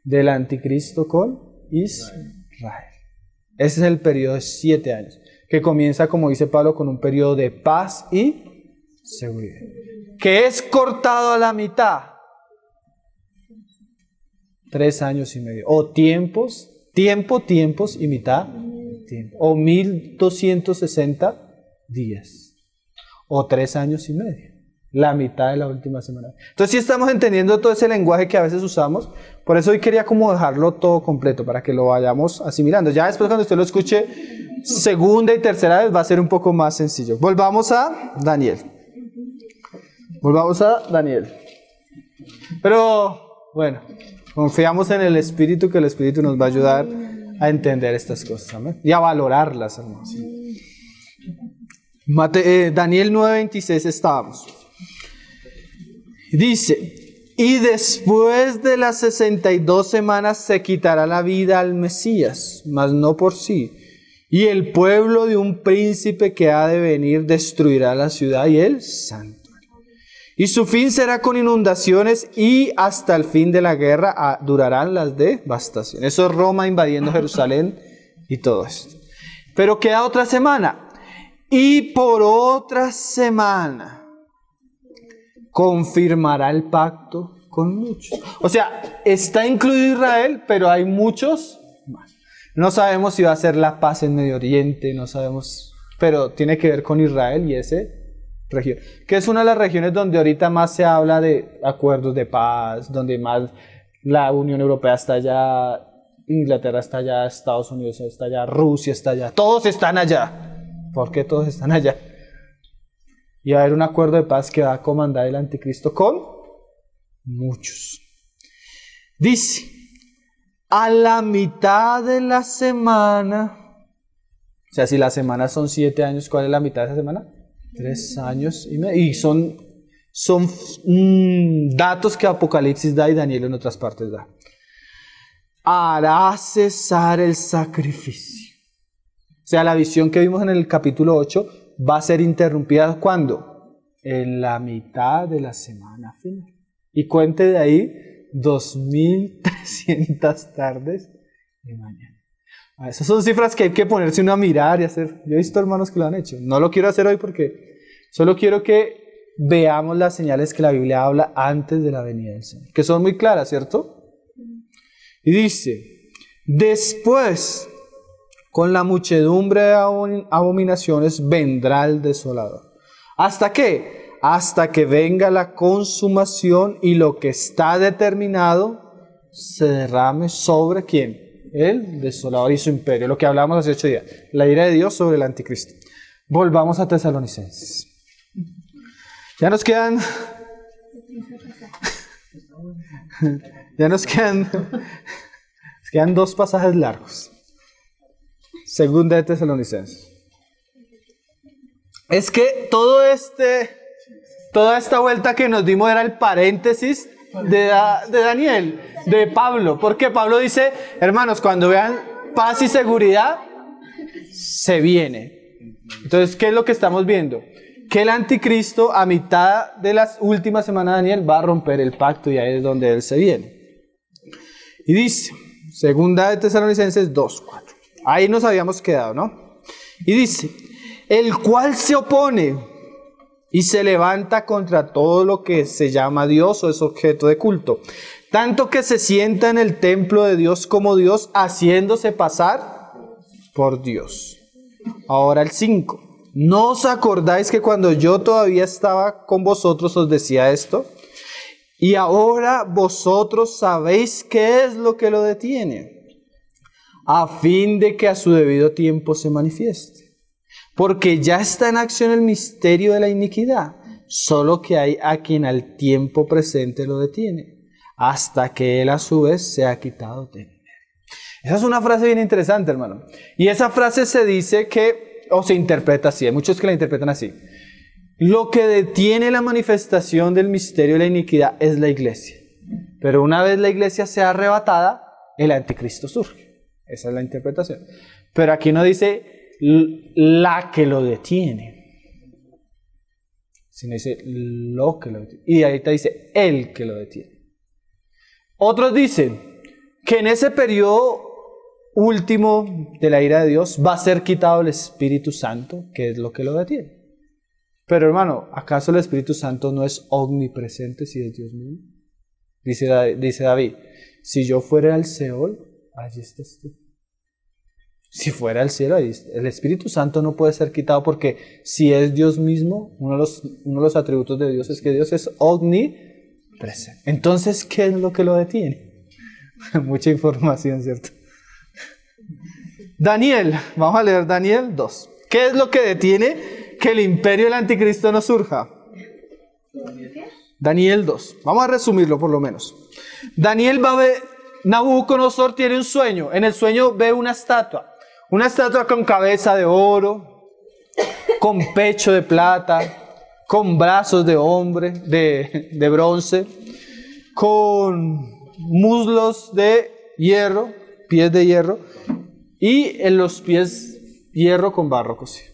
Speaker 2: Del anticristo con Israel. Ese es el periodo de 7 años, que comienza, como dice Pablo, con un periodo de paz y seguridad, que es cortado a la mitad. 3 años y medio. O tiempos y mitad. Tiempo. O 1260 días. O 3 años y medio, la mitad de la última semana. Entonces sí estamos entendiendo todo ese lenguaje que a veces usamos. Por eso hoy quería como dejarlo todo completo, para que lo vayamos asimilando. Ya después cuando usted lo escuche segunda y tercera vez va a ser un poco más sencillo. Volvamos a Daniel. Pero bueno, confiamos en el Espíritu, que el Espíritu nos va a ayudar a entender estas cosas, ¿amén? Y a valorarlas, hermanos. Daniel 9:26 estábamos. Dice, y después de las 62 semanas se quitará la vida al Mesías, mas no por sí. Y el pueblo de un príncipe que ha de venir destruirá la ciudad y el santuario. Y su fin será con inundaciones, y hasta el fin de la guerra durarán las devastaciones. Eso es Roma invadiendo Jerusalén y todo esto. Pero queda otra semana. Y por otra semana confirmará el pacto con muchos. O sea, está incluido Israel, pero hay muchos más. No sabemos si va a ser la paz en Medio Oriente, no sabemos, pero tiene que ver con Israel y ese región, que es una de las regiones donde ahorita más se habla de acuerdos de paz, donde más la Unión Europea está allá, Inglaterra está allá, Estados Unidos está allá, Rusia está allá, todos están allá. ¿Por qué todos están allá? Y va a haber un acuerdo de paz que va a comandar el anticristo con muchos. Dice, a la mitad de la semana, o sea, si la semana son 7 años, ¿cuál es la mitad de esa semana? 3 años y medio. Y son datos que Apocalipsis da y Daniel en otras partes da. Hará cesar el sacrificio. O sea, la visión que vimos en el capítulo 8 va a ser interrumpida ¿cuándo? En la mitad de la semana final. Y cuente de ahí 2300 tardes y mañana. Esas son cifras que hay que ponerse uno a mirar y hacer. Yo he visto hermanos que lo han hecho. No lo quiero hacer hoy porque solo quiero que veamos las señales que la Biblia habla antes de la venida del Señor, que son muy claras, ¿cierto? Y dice, después, con la muchedumbre de abominaciones vendrá el desolador. ¿Hasta qué? Hasta que venga la consumación y lo que está determinado se derrame sobre ¿quién? El desolador y su imperio, lo que hablamos hace 8 días, la ira de Dios sobre el anticristo. Volvamos a Tesalonicenses. Ya nos quedan 2 pasajes largos. Segunda de Tesalonicenses. Es que toda esta vuelta que nos dimos era el paréntesis de Daniel, de Pablo, porque Pablo dice, hermanos, cuando vean paz y seguridad, se viene. Entonces, ¿qué es lo que estamos viendo? Que el anticristo a mitad de las últimas semanas de Daniel va a romper el pacto y ahí es donde él se viene. Y dice, segunda de Tesalonicenses 2:4. Ahí nos habíamos quedado, ¿no? Y dice, el cual se opone y se levanta contra todo lo que se llama Dios o es objeto de culto, tanto que se sienta en el templo de Dios como Dios, haciéndose pasar por Dios. Ahora el 5. ¿No os acordáis que cuando yo todavía estaba con vosotros os decía esto? Y ahora vosotros sabéis qué es lo que lo detiene, a fin de que a su debido tiempo se manifieste. Porque ya está en acción el misterio de la iniquidad, solo que hay a quien al tiempo presente lo detiene, hasta que él a su vez se ha quitado de él. Esa es una frase bien interesante, hermano. Y esa frase se dice que, o se interpreta así, hay muchos que la interpretan así. Lo que detiene la manifestación del misterio de la iniquidad es la iglesia. Pero una vez la iglesia sea arrebatada, el anticristo surge. Esa es la interpretación. Pero aquí no dice la que lo detiene, sino dice lo que lo detiene. Y ahí te dice el que lo detiene. Otros dicen que en ese periodo último de la ira de Dios va a ser quitado el Espíritu Santo, que es lo que lo detiene. Pero hermano, ¿acaso el Espíritu Santo no es omnipresente si es Dios mismo? Dice David, si yo fuera al Seol, allí estás tú. Si fuera al cielo, el Espíritu Santo no puede ser quitado porque si es Dios mismo, uno de los atributos de Dios es que Dios es omnipresente. Entonces, ¿qué es lo que lo detiene? Mucha información, ¿cierto? Daniel, vamos a leer Daniel 2. ¿Qué es lo que detiene que el imperio del anticristo no surja? Daniel 2. Vamos a resumirlo por lo menos. Daniel va a ver, Nabucodonosor tiene un sueño. En el sueño ve una estatua con cabeza de oro, con pecho de plata, con brazos de hombre, de bronce, con muslos de hierro, pies de hierro, y en los pies hierro con barro cocido.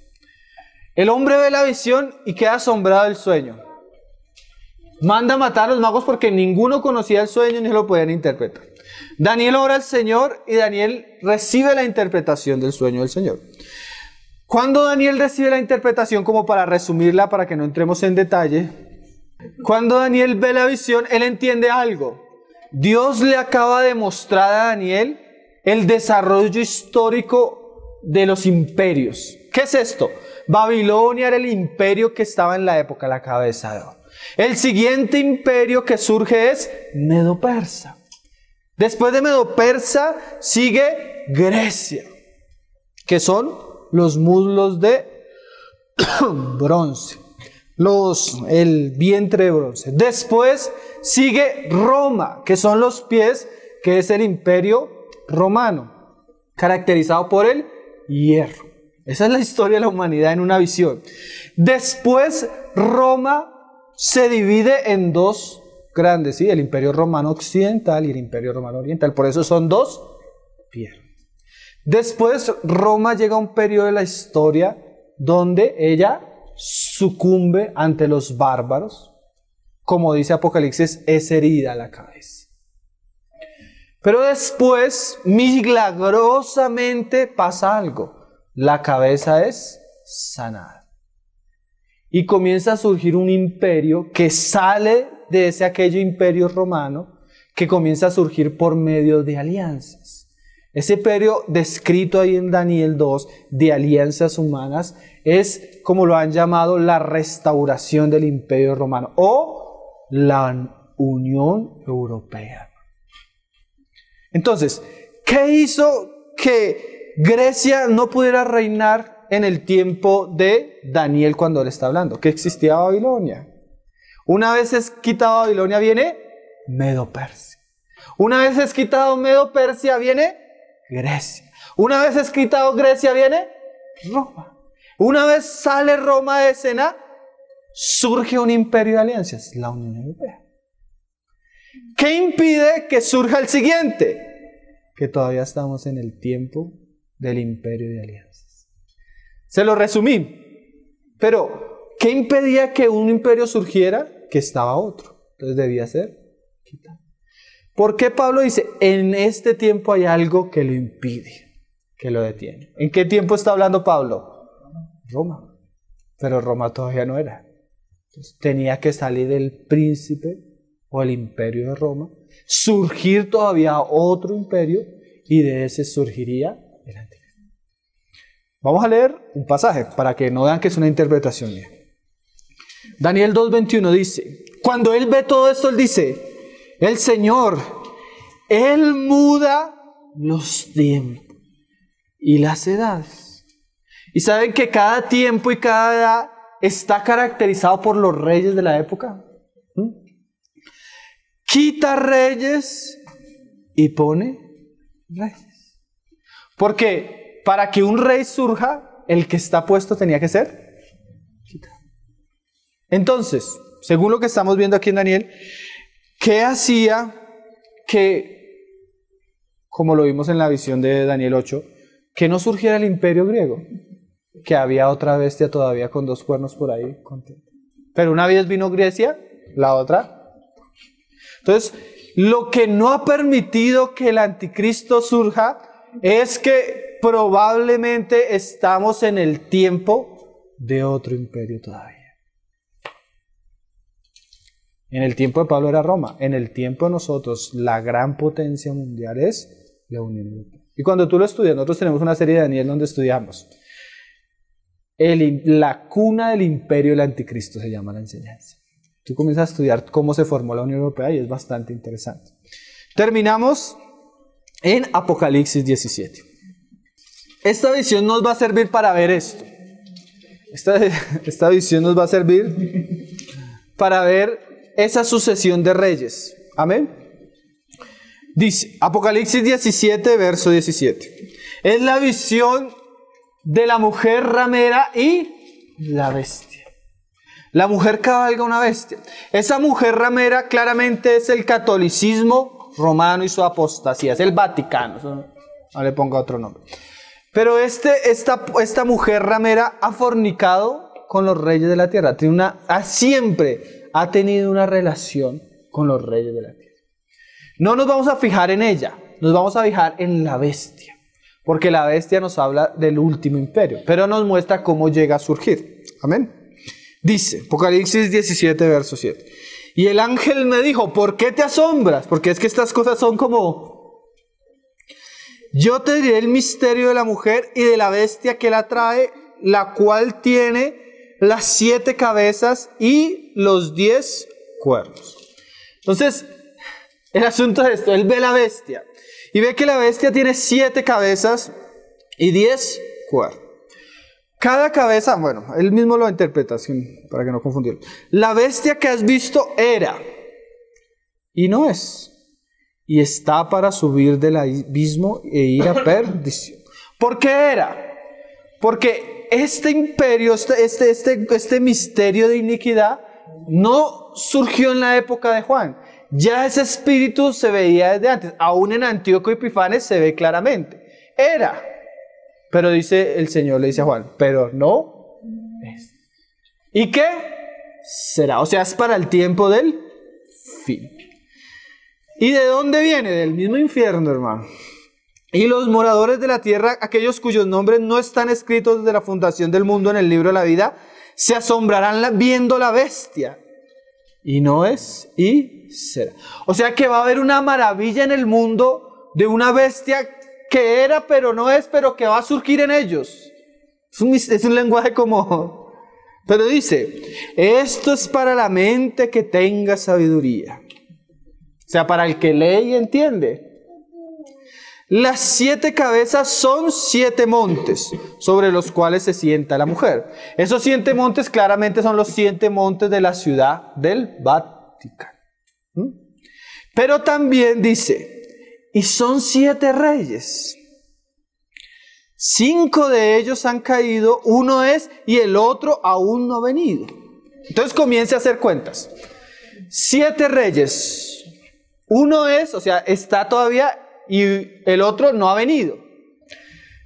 Speaker 2: El hombre ve la visión y queda asombrado del sueño. Manda a matar a los magos porque ninguno conocía el sueño ni lo podían interpretar. Daniel ora al Señor y Daniel recibe la interpretación del sueño del Señor. Cuando Daniel recibe la interpretación, como para resumirla, para que no entremos en detalle, cuando Daniel ve la visión, él entiende algo. Dios le acaba de mostrar a Daniel el desarrollo histórico de los imperios. ¿Qué es esto? Babilonia era el imperio que estaba en la época, la cabeza de oro. El siguiente imperio que surge es Medo-Persa. Después de Medo-Persa sigue Grecia, que son los muslos de bronce, el vientre de bronce. Después sigue Roma, que son los pies, que es el imperio romano, caracterizado por el hierro. Esa es la historia de la humanidad en una visión. Después Roma se divide en dos grandes, ¿sí? El imperio romano occidental y el imperio romano oriental. Por eso son dos piernas. Después Roma llega a un periodo de la historia donde ella sucumbe ante los bárbaros. Como dice Apocalipsis, es herida la cabeza. Pero después, milagrosamente, pasa algo. La cabeza es sanada. Y comienza a surgir un imperio que sale de aquello imperio romano, que comienza a surgir por medio de alianzas. Ese imperio descrito ahí en Daniel 2, de alianzas humanas, es como lo han llamado la restauración del imperio romano o la Unión Europea. Entonces, ¿qué hizo que Grecia no pudiera reinar en el tiempo de Daniel cuando él está hablando? Que existía Babilonia. Una vez es quitado Babilonia, viene Medo-Persia. Una vez es quitado Medo-Persia, viene Grecia. Una vez es quitado Grecia, viene Roma. Una vez sale Roma de escena, surge un imperio de alianzas, la Unión Europea. ¿Qué impide que surja el siguiente? Que todavía estamos en el tiempo del imperio de alianzas. Se lo resumí, pero ¿qué impedía que un imperio surgiera? Que estaba otro, entonces debía ser quitado. ¿Por qué Pablo dice, en este tiempo hay algo que lo impide, que lo detiene? ¿En qué tiempo está hablando Pablo? Roma, pero Roma todavía no era. Entonces, tenía que salir el príncipe o el imperio de Roma, surgir todavía otro imperio y de ese surgiría el anticristo. Vamos a leer un pasaje para que no vean que es una interpretación mía. Daniel 2:21 dice, cuando él ve todo esto, él dice, el Señor, Él muda los tiempos y las edades. Y saben que cada tiempo y cada edad está caracterizado por los reyes de la época. Quita reyes y pone reyes. Porque para que un rey surja, el que está puesto tenía que ser quitado. Entonces, según lo que estamos viendo aquí en Daniel, ¿qué hacía que, como lo vimos en la visión de Daniel 8, que no surgiera el imperio griego? Que había otra bestia todavía con dos cuernos por ahí. Pero una vez vino Grecia, la otra. Entonces, lo que no ha permitido que el anticristo surja es que probablemente estamos en el tiempo de otro imperio todavía. En el tiempo de Pablo era Roma. En el tiempo de nosotros, la gran potencia mundial es la Unión Europea. Y cuando tú lo estudias, nosotros tenemos una serie de Daniel donde estudiamos. La cuna del imperio del anticristo se llama la enseñanza. Tú comienzas a estudiar cómo se formó la Unión Europea y es bastante interesante. Terminamos en Apocalipsis 17. Esta visión nos va a servir para ver esto. Esta visión nos va a servir para ver esa sucesión de reyes. Amén. Dice, Apocalipsis 17, verso 17. Es la visión de la mujer ramera y la bestia. La mujer cabalga una bestia. Esa mujer ramera claramente es el catolicismo romano y su apostasía. Es el Vaticano. No le ponga otro nombre. Pero esta mujer ramera ha fornicado con los reyes de la tierra. Siempre ha tenido una relación con los reyes de la tierra. No nos vamos a fijar en ella. Nos vamos a fijar en la bestia. Porque la bestia nos habla del último imperio. Pero nos muestra cómo llega a surgir. Amén. Dice, Apocalipsis 17, verso 7. Y el ángel me dijo, ¿por qué te asombras? Porque es que estas cosas son como... Yo te diré el misterio de la mujer y de la bestia que la trae, la cual tiene las 7 cabezas y los 10 cuernos. Entonces, el asunto es esto, él ve la bestia y ve que la bestia tiene 7 cabezas y 10 cuernos. Cada cabeza, bueno, él mismo lo interpreta, para que no confundirlo. La bestia que has visto era y no es, y está para subir del abismo e ir a perdición. ¿Por qué era? Porque este imperio, este misterio de iniquidad no surgió en la época de Juan. Ya ese espíritu se veía desde antes. Aún en Antíoco Epifanes se ve claramente. Era. Pero dice el Señor, le dice a Juan, pero no es. ¿Y qué será? O sea, es para el tiempo del fin. ¿Y de dónde viene? Del mismo infierno, hermano. Y los moradores de la tierra, aquellos cuyos nombres no están escritos desde la fundación del mundo en el libro de la vida, se asombrarán viendo la bestia. Y no es, y será. O sea que va a haber una maravilla en el mundo de una bestia que era, pero no es, pero que va a surgir en ellos. Es un lenguaje como... Pero dice, esto es para la mente que tenga sabiduría. O sea, para el que lee y entiende. Las 7 cabezas son 7 montes sobre los cuales se sienta la mujer. Esos 7 montes claramente son los 7 montes de la ciudad del Vaticano. Pero también dice, y son 7 reyes. 5 de ellos han caído, uno es y el otro aún no ha venido. Entonces comience a hacer cuentas. 7 reyes. Uno es, o sea, está todavía y el otro no ha venido.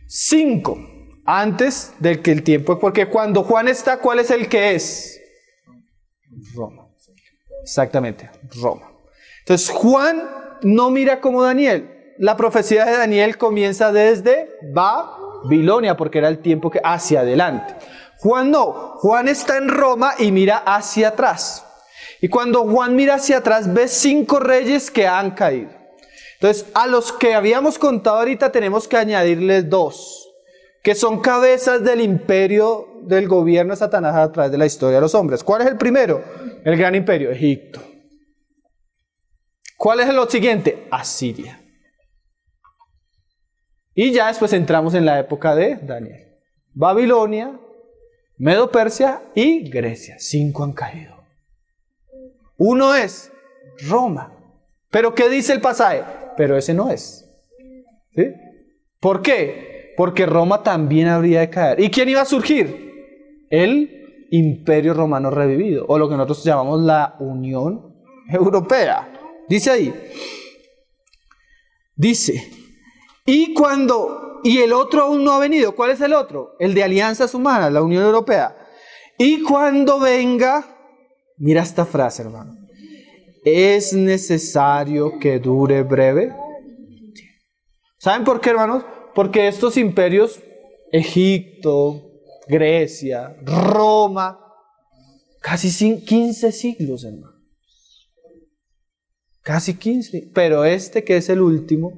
Speaker 2: 5 antes del que el tiempo, porque cuando Juan está, ¿cuál es el que es? Roma. Exactamente, Roma. Entonces Juan no mira como Daniel. La profecía de Daniel comienza desde Babilonia, porque era el tiempo que hacia adelante. Juan no, Juan está en Roma y mira hacia atrás. Y cuando Juan mira hacia atrás, ve 5 reyes que han caído. Entonces, a los que habíamos contado ahorita tenemos que añadirles 2, que son cabezas del imperio del gobierno de Satanás a través de la historia de los hombres. ¿Cuál es el primero? El gran imperio, Egipto. ¿Cuál es el siguiente? Asiria. Y ya después entramos en la época de Daniel. Babilonia, Medo-Persia y Grecia. 5 han caído. Uno es Roma. ¿Pero qué dice el pasaje? Pero ese no es. ¿Sí? ¿Por qué? Porque Roma también habría de caer. ¿Y quién iba a surgir? El Imperio Romano revivido, o lo que nosotros llamamos la Unión Europea. Dice ahí. Dice, y el otro aún no ha venido. ¿Cuál es el otro? El de Alianzas Humanas, la Unión Europea. Y cuando venga, mira esta frase, hermano. ¿Es necesario que dure breve? ¿Saben por qué, hermanos? Porque estos imperios, Egipto, Grecia, Roma, casi 15 siglos, hermano. Casi 15. Pero este que es el último,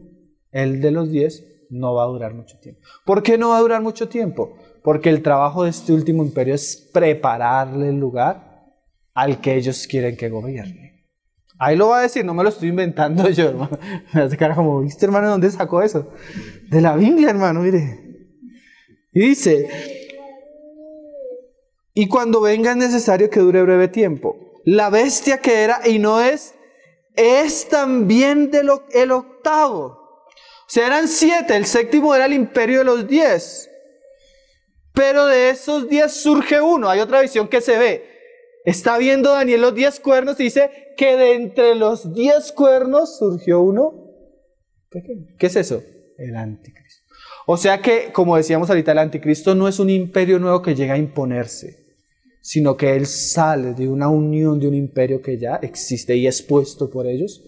Speaker 2: el de los 10, no va a durar mucho tiempo. ¿Por qué no va a durar mucho tiempo? Porque el trabajo de este último imperio es prepararle el lugar al que ellos quieren que gobierne. Ahí lo va a decir, no me lo estoy inventando yo, hermano. Me hace cara como, ¿viste, hermano, dónde sacó eso? De la Biblia, hermano, mire. Y dice, y cuando venga es necesario que dure breve tiempo. La bestia que era y no es también el octavo. O sea, eran 7, el séptimo era el imperio de los 10. Pero de esos 10 surge uno. Hay otra visión que se ve. Está viendo Daniel los 10 cuernos y dice que de entre los 10 cuernos surgió uno pequeño. ¿Qué es eso? El anticristo. O sea que, como decíamos ahorita, el anticristo no es un imperio nuevo que llega a imponerse, sino que él sale de una unión de un imperio que ya existe y es puesto por ellos.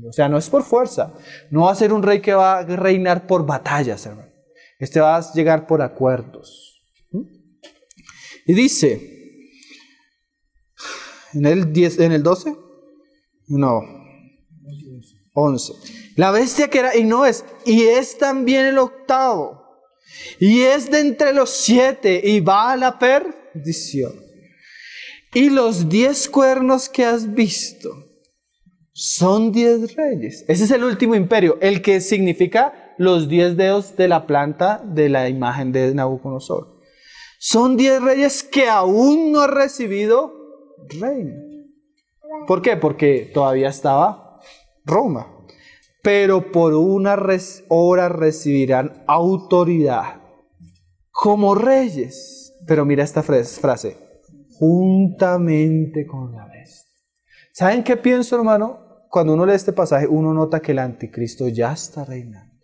Speaker 2: O sea, no es por fuerza. No va a ser un rey que va a reinar por batallas, hermano. Este va a llegar por acuerdos. Y dice... ¿En el 12? No. 11. La bestia que era y no es. Y es también el octavo. Y es de entre los 7 y va a la perdición. Y los 10 cuernos que has visto son 10 reyes. Ese es el último imperio, el que significa los 10 dedos de la planta de la imagen de Nabucodonosor. Son 10 reyes que aún no han recibido reino. ¿Por qué? Porque todavía estaba Roma. Pero por una hora recibirán autoridad como reyes. Pero mira esta frase, juntamente con la bestia. ¿Saben qué pienso, hermano? Cuando uno lee este pasaje, uno nota que el anticristo ya está reinando.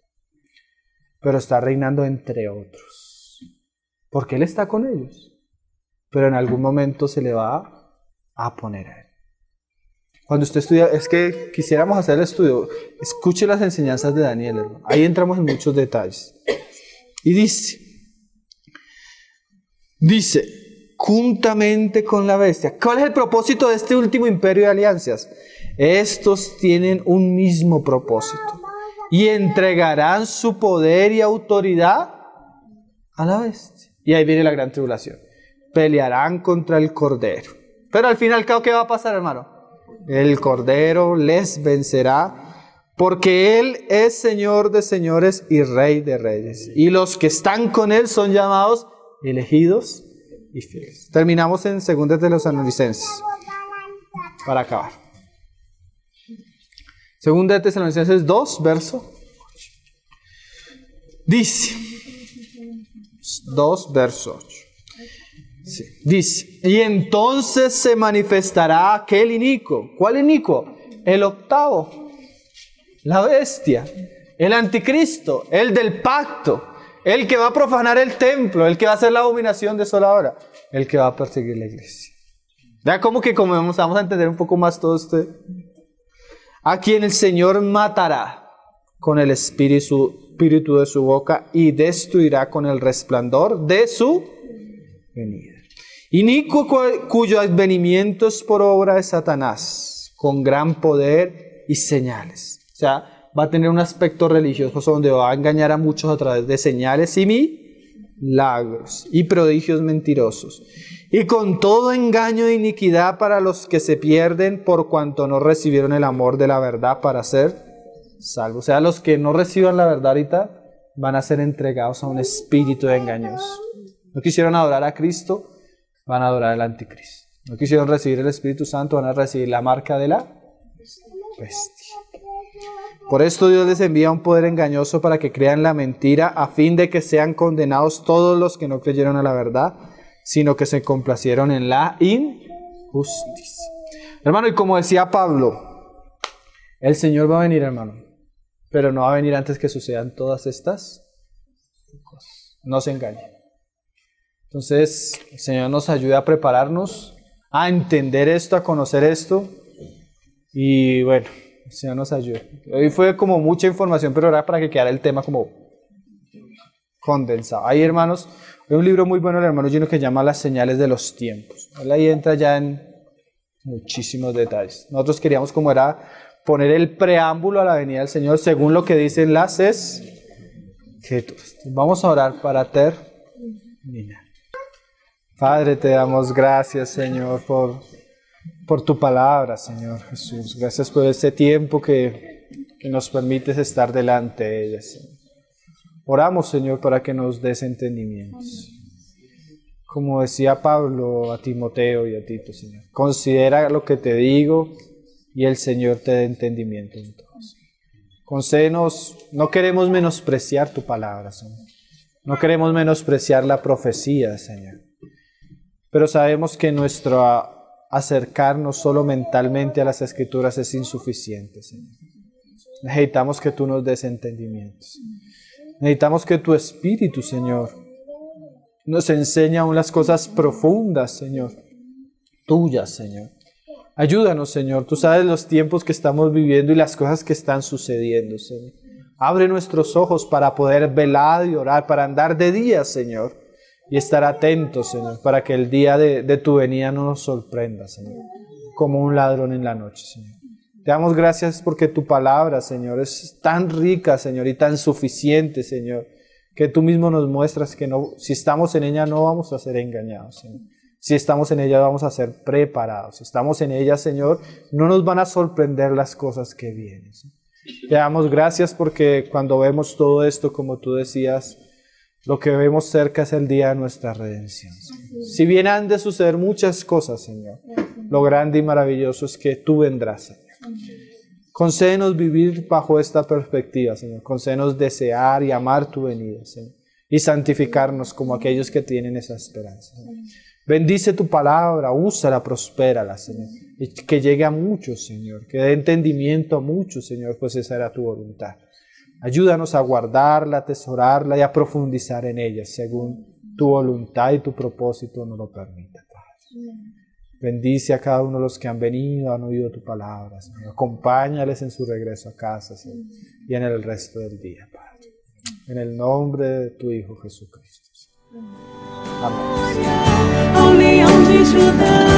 Speaker 2: Pero está reinando entre otros. Porque él está con ellos. Pero en algún momento se le va a poner a él. Cuando usted estudia, es que quisiéramos hacer el estudio, escuche las enseñanzas de Daniel, hermano. Ahí entramos en muchos detalles. Y dice, juntamente con la bestia. ¿Cuál es el propósito de este último imperio de alianzas? Estos tienen un mismo propósito. Y entregarán su poder y autoridad a la bestia. Y ahí viene la gran tribulación. Pelearán contra el Cordero. Pero al final, ¿qué va a pasar, hermano? El Cordero les vencerá, porque Él es Señor de señores y Rey de reyes. Y los que están con Él son llamados elegidos y fieles. Terminamos en 2 Tesalonicenses, para acabar. 2 Tesalonicenses 2, verso 8. Dice, 2, verso 8. Sí. Dice, y entonces se manifestará aquel inicuo. ¿Cuál inicuo? El octavo, la bestia, el anticristo, el del pacto, el que va a profanar el templo, el que va a hacer la abominación desoladora, el que va a perseguir la iglesia. Ya como que vamos a entender un poco más todo esto. A quien el Señor matará con el espíritu de su boca y destruirá con el resplandor de su venida. Inicuo cuyo advenimiento es por obra de Satanás, con gran poder y señales. O sea, va a tener un aspecto religioso donde va a engañar a muchos a través de señales y milagros y prodigios mentirosos. Y con todo engaño e iniquidad para los que se pierden por cuanto no recibieron el amor de la verdad para ser salvos. O sea, los que no reciban la verdad ahorita van a ser entregados a un espíritu de engañoso. No quisieron adorar a Cristo, van a adorar al anticristo. No quisieron recibir el Espíritu Santo, van a recibir la marca de la bestia. Por esto Dios les envía un poder engañoso para que crean la mentira, a fin de que sean condenados todos los que no creyeron a la verdad, sino que se complacieron en la injusticia. Hermano, y como decía Pablo, el Señor va a venir, hermano, pero no va a venir antes que sucedan todas estas cosas. No se engañen. Entonces, el Señor nos ayuda a prepararnos, a entender esto, a conocer esto. Y bueno, el Señor nos ayude. Hoy fue como mucha información, pero era para que quedara el tema como condensado. Ahí, hermanos, hay un libro muy bueno del hermano Gino que se llama Las señales de los tiempos. Él ahí entra ya en muchísimos detalles. Nosotros queríamos como era poner el preámbulo a la venida del Señor según lo que dicen las Escrituras. Vamos a orar para terminar. Padre, te damos gracias, Señor, por tu palabra, Señor Jesús. Gracias por ese tiempo que nos permites estar delante de ella, Señor. Oramos, Señor, para que nos des entendimientos. Como decía Pablo a Timoteo y a Tito, Señor. Considera lo que te digo y el Señor te dé entendimiento en todo. Concédenos, no queremos menospreciar tu palabra, Señor. No queremos menospreciar la profecía, Señor. Pero sabemos que nuestro acercarnos solo mentalmente a las Escrituras es insuficiente, Señor. Necesitamos que tú nos des entendimientos. Necesitamos que tu Espíritu, Señor, nos enseñe aún las cosas profundas, Señor, tuyas, Señor. Ayúdanos, Señor. Tú sabes los tiempos que estamos viviendo y las cosas que están sucediendo, Señor. Abre nuestros ojos para poder velar y orar, para andar de día, Señor. Y estar atentos, Señor, para que el día de tu venida no nos sorprenda, Señor, como un ladrón en la noche, Señor. Te damos gracias porque tu palabra, Señor, es tan rica, Señor, y tan suficiente, Señor, que tú mismo nos muestras que no, si estamos en ella no vamos a ser engañados, Señor. Si estamos en ella vamos a ser preparados. Si estamos en ella, Señor, no nos van a sorprender las cosas que vienen. Te damos gracias porque cuando vemos todo esto, como tú decías, lo que vemos cerca es el día de nuestra redención, Señor. Si bien han de suceder muchas cosas, Señor, lo grande y maravilloso es que tú vendrás, Señor. Concédenos vivir bajo esta perspectiva, Señor. Concédenos desear y amar tu venida, Señor. Y santificarnos como aquellos que tienen esa esperanza, Señor. Bendice tu palabra, úsala, prospérala, Señor. Y que llegue a muchos, Señor. Que dé entendimiento a muchos, Señor, pues esa era tu voluntad. Ayúdanos a guardarla, a atesorarla y a profundizar en ella, según tu voluntad y tu propósito nos lo permita, Padre. Bendice a cada uno de los que han venido, han oído tu palabra, Señor. Acompáñales en su regreso a casa, Señor, y en el resto del día, Padre. En el nombre de tu Hijo Jesucristo. Amén.
Speaker 1: Ao leão de Judá.